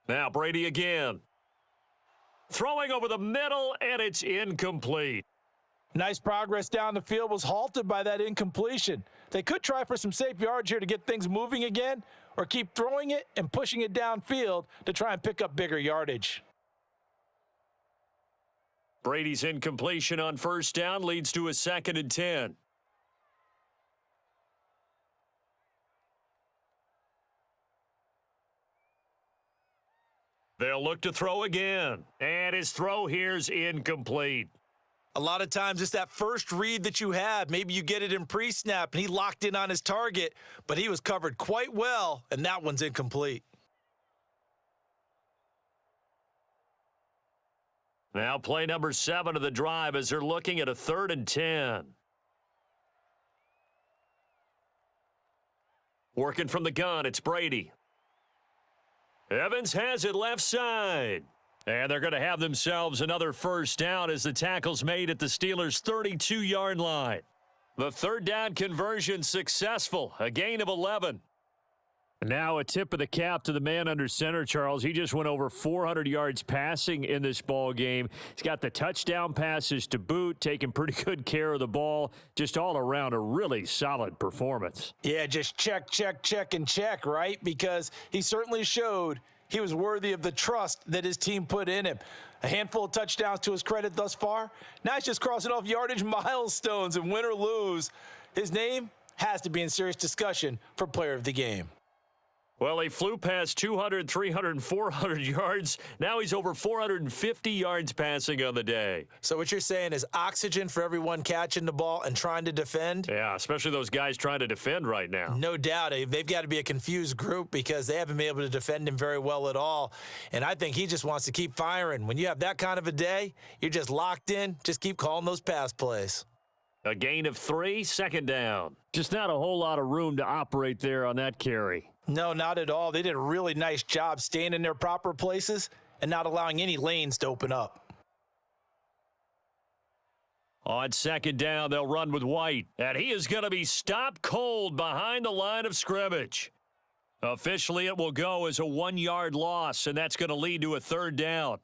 Now Brady again. Throwing over the middle, and it's incomplete. Nice progress down the field was halted by that incompletion. They could try for some safe yards here to get things moving again, or keep throwing it and pushing it downfield to try and pick up bigger yardage. Brady's incompletion on 1st down leads to a 2nd and 10. They'll look to throw again. And his throw here's incomplete. A lot of times it's that first read that you have. Maybe you get it in pre-snap and he locked in on his target, but he was covered quite well, and that one's incomplete. Now play number 7 of the drive as they're looking at a 3rd and 10. Working from the gun, it's Brady. Evans has it left side. And they're going to have themselves another 1st down as the tackle's made at the Steelers' 32-yard line. The 3rd down conversion successful, a gain of 11. Now a tip of the cap to the man under center, Charles. He just went over 400 yards passing in this ball game. He's got the touchdown passes to boot, taking pretty good care of the ball. Just all around a really solid performance. Yeah, just check, check, check, and check, right? Because he certainly showed he was worthy of the trust that his team put in him. A handful of touchdowns to his credit thus far. Now he's just crossing off yardage milestones, and win or lose, his name has to be in serious discussion for player of the game. Well, he flew past 200, 300, 400 yards. Now he's over 450 yards passing on the day. So what you're saying is oxygen for everyone catching the ball and trying to defend? Yeah, especially those guys trying to defend right now. No doubt. They've got to be a confused group because they haven't been able to defend him very well at all. And I think he just wants to keep firing. When you have that kind of a day, you're just locked in. Just keep calling those pass plays. A gain of 3, 2nd down. Just not a whole lot of room to operate there on that carry. No, not at all. They did a really nice job staying in their proper places and not allowing any lanes to open up. On 2nd down, they'll run with White. And he is going to be stopped cold behind the line of scrimmage. Officially, it will go as a 1-yard loss, and that's going to lead to a 3rd down.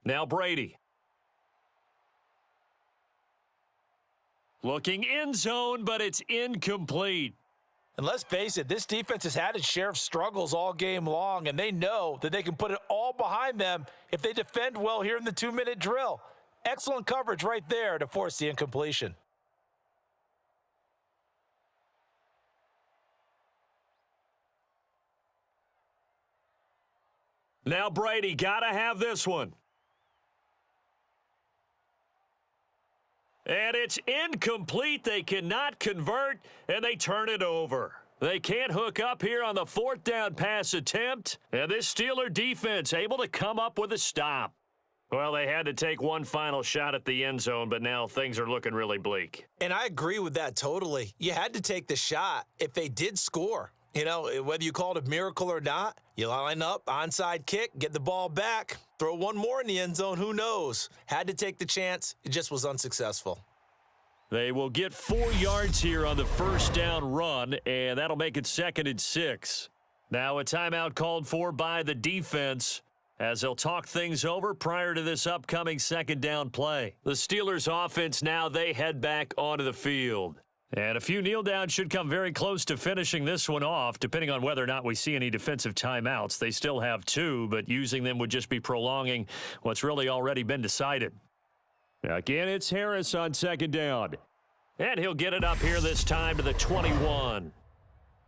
Now Brady. Looking end zone, but it's incomplete. And let's face it, this defense has had its share of struggles all game long, and they know that they can put it all behind them if they defend well here in the 2-minute drill. Excellent coverage right there to force the incompletion. Now Brady, gotta have this one. And it's incomplete. They cannot convert, and they turn it over. They can't hook up here on the 4th down pass attempt, and this Steeler defense able to come up with a stop. Well, they had to take one final shot at the end zone, but now things are looking really bleak. And I agree with that totally. You had to take the shot if they did score. You know, whether you call it a miracle or not, you line up, onside kick, get the ball back, throw one more in the end zone, who knows? Had to take the chance. It just was unsuccessful. They will get 4 yards here on the first down run, and that'll make it 2nd and 6. Now a timeout called for by the defense as they'll talk things over prior to this upcoming 2nd down play. The Steelers offense now, they head back onto the field. And a few kneel downs should come very close to finishing this one off, depending on whether or not we see any defensive timeouts. They still have 2, but using them would just be prolonging what's really already been decided. Again, it's Harris on 2nd down. And he'll get it up here this time to the 21.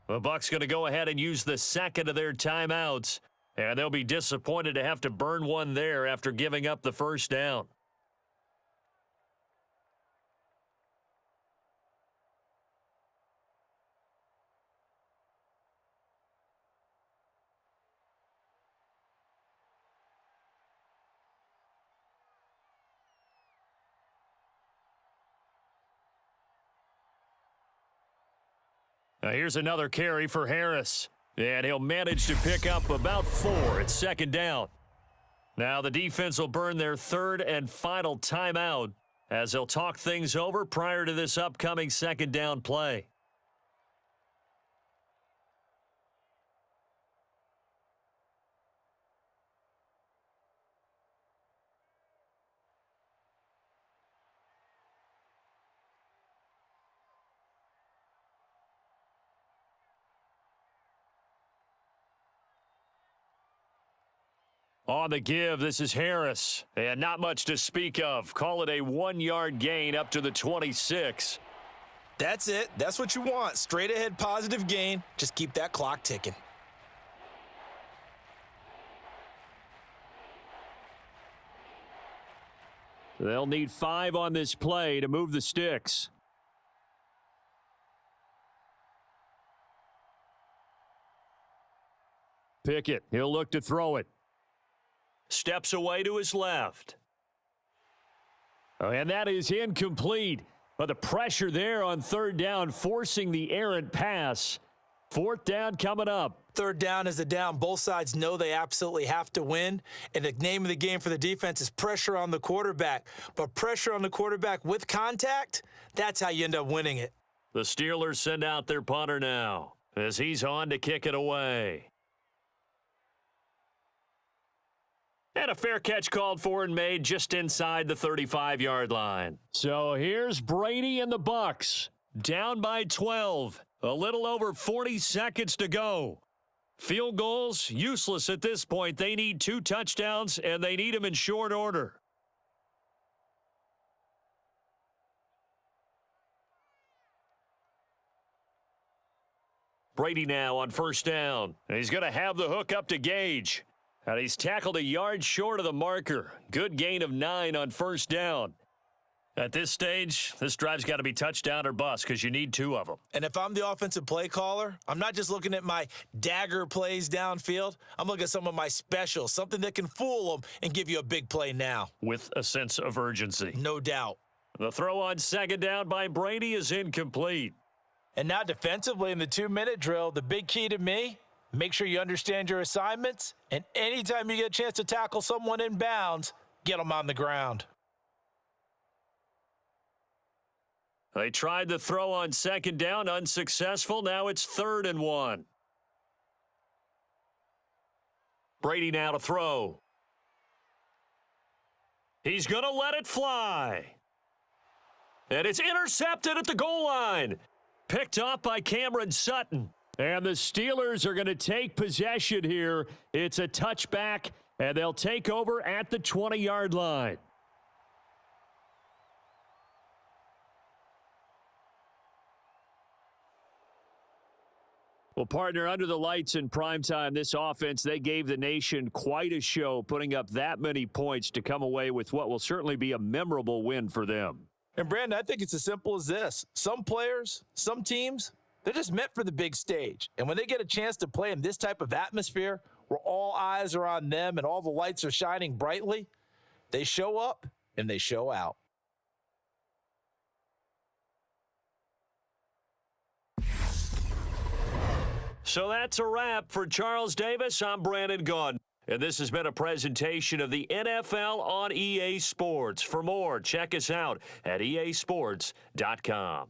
The Bucs going to go ahead and use the 2nd of their timeouts, and they'll be disappointed to have to burn one there after giving up the first down. Now here's another carry for Harris, and he'll manage to pick up about 4 at 2nd down. Now the defense will burn their 3rd and final timeout as they'll talk things over prior to this upcoming 2nd down play. On the give, this is Harris, and not much to speak of. Call it a 1-yard gain up to the 26. That's it. That's what you want. Straight ahead positive gain. Just keep that clock ticking. They'll need 5 on this play to move the sticks. Pickett, he'll look to throw it. Steps away to his left. Oh, and that is incomplete. But the pressure there on 3rd down, forcing the errant pass. 4th down coming up. 3rd down is the down. Both sides know they absolutely have to win. And the name of the game for the defense is pressure on the quarterback. But pressure on the quarterback with contact, that's how you end up winning it. The Steelers send out their punter now as he's on to kick it away. And a fair catch called for and made just inside the 35-yard line. So here's Brady and the Bucs. Down by 12. A little over 40 seconds to go. Field goals, useless at this point. They need 2 touchdowns, and they need them in short order. Brady now on 1st down. And he's going to have the hook up to Gage. And he's tackled a yard short of the marker. Good gain of 9 on 1st down. At this stage, this drive's got to be touchdown or bust because you need 2 of them. And if I'm the offensive play caller, I'm not just looking at my dagger plays downfield. I'm looking at some of my specials, something that can fool them and give you a big play now. With a sense of urgency. No doubt. The throw on 2nd down by Brady is incomplete. And now defensively in the 2-minute drill, the big key to me, make sure you understand your assignments, and anytime you get a chance to tackle someone in bounds, get them on the ground. They tried the throw on 2nd down, unsuccessful. Now it's 3rd and 1. Brady now to throw. He's going to let it fly. And it's intercepted at the goal line. Picked off by Cameron Sutton. And the Steelers are going to take possession here. It's a touchback, and they'll take over at the 20-yard line. Well, partner, under the lights in primetime, this offense, they gave the nation quite a show, putting up that many points to come away with what will certainly be a memorable win for them. And, Brandon, I think it's as simple as this. Some players, some teams, they're just meant for the big stage. And when they get a chance to play in this type of atmosphere where all eyes are on them and all the lights are shining brightly, they show up and they show out. So that's a wrap for Charles Davis. I'm Brandon Gaudin. And this has been a presentation of the NFL on EA Sports. For more, check us out at easports.com.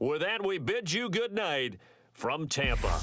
With that, we bid you good night from Tampa.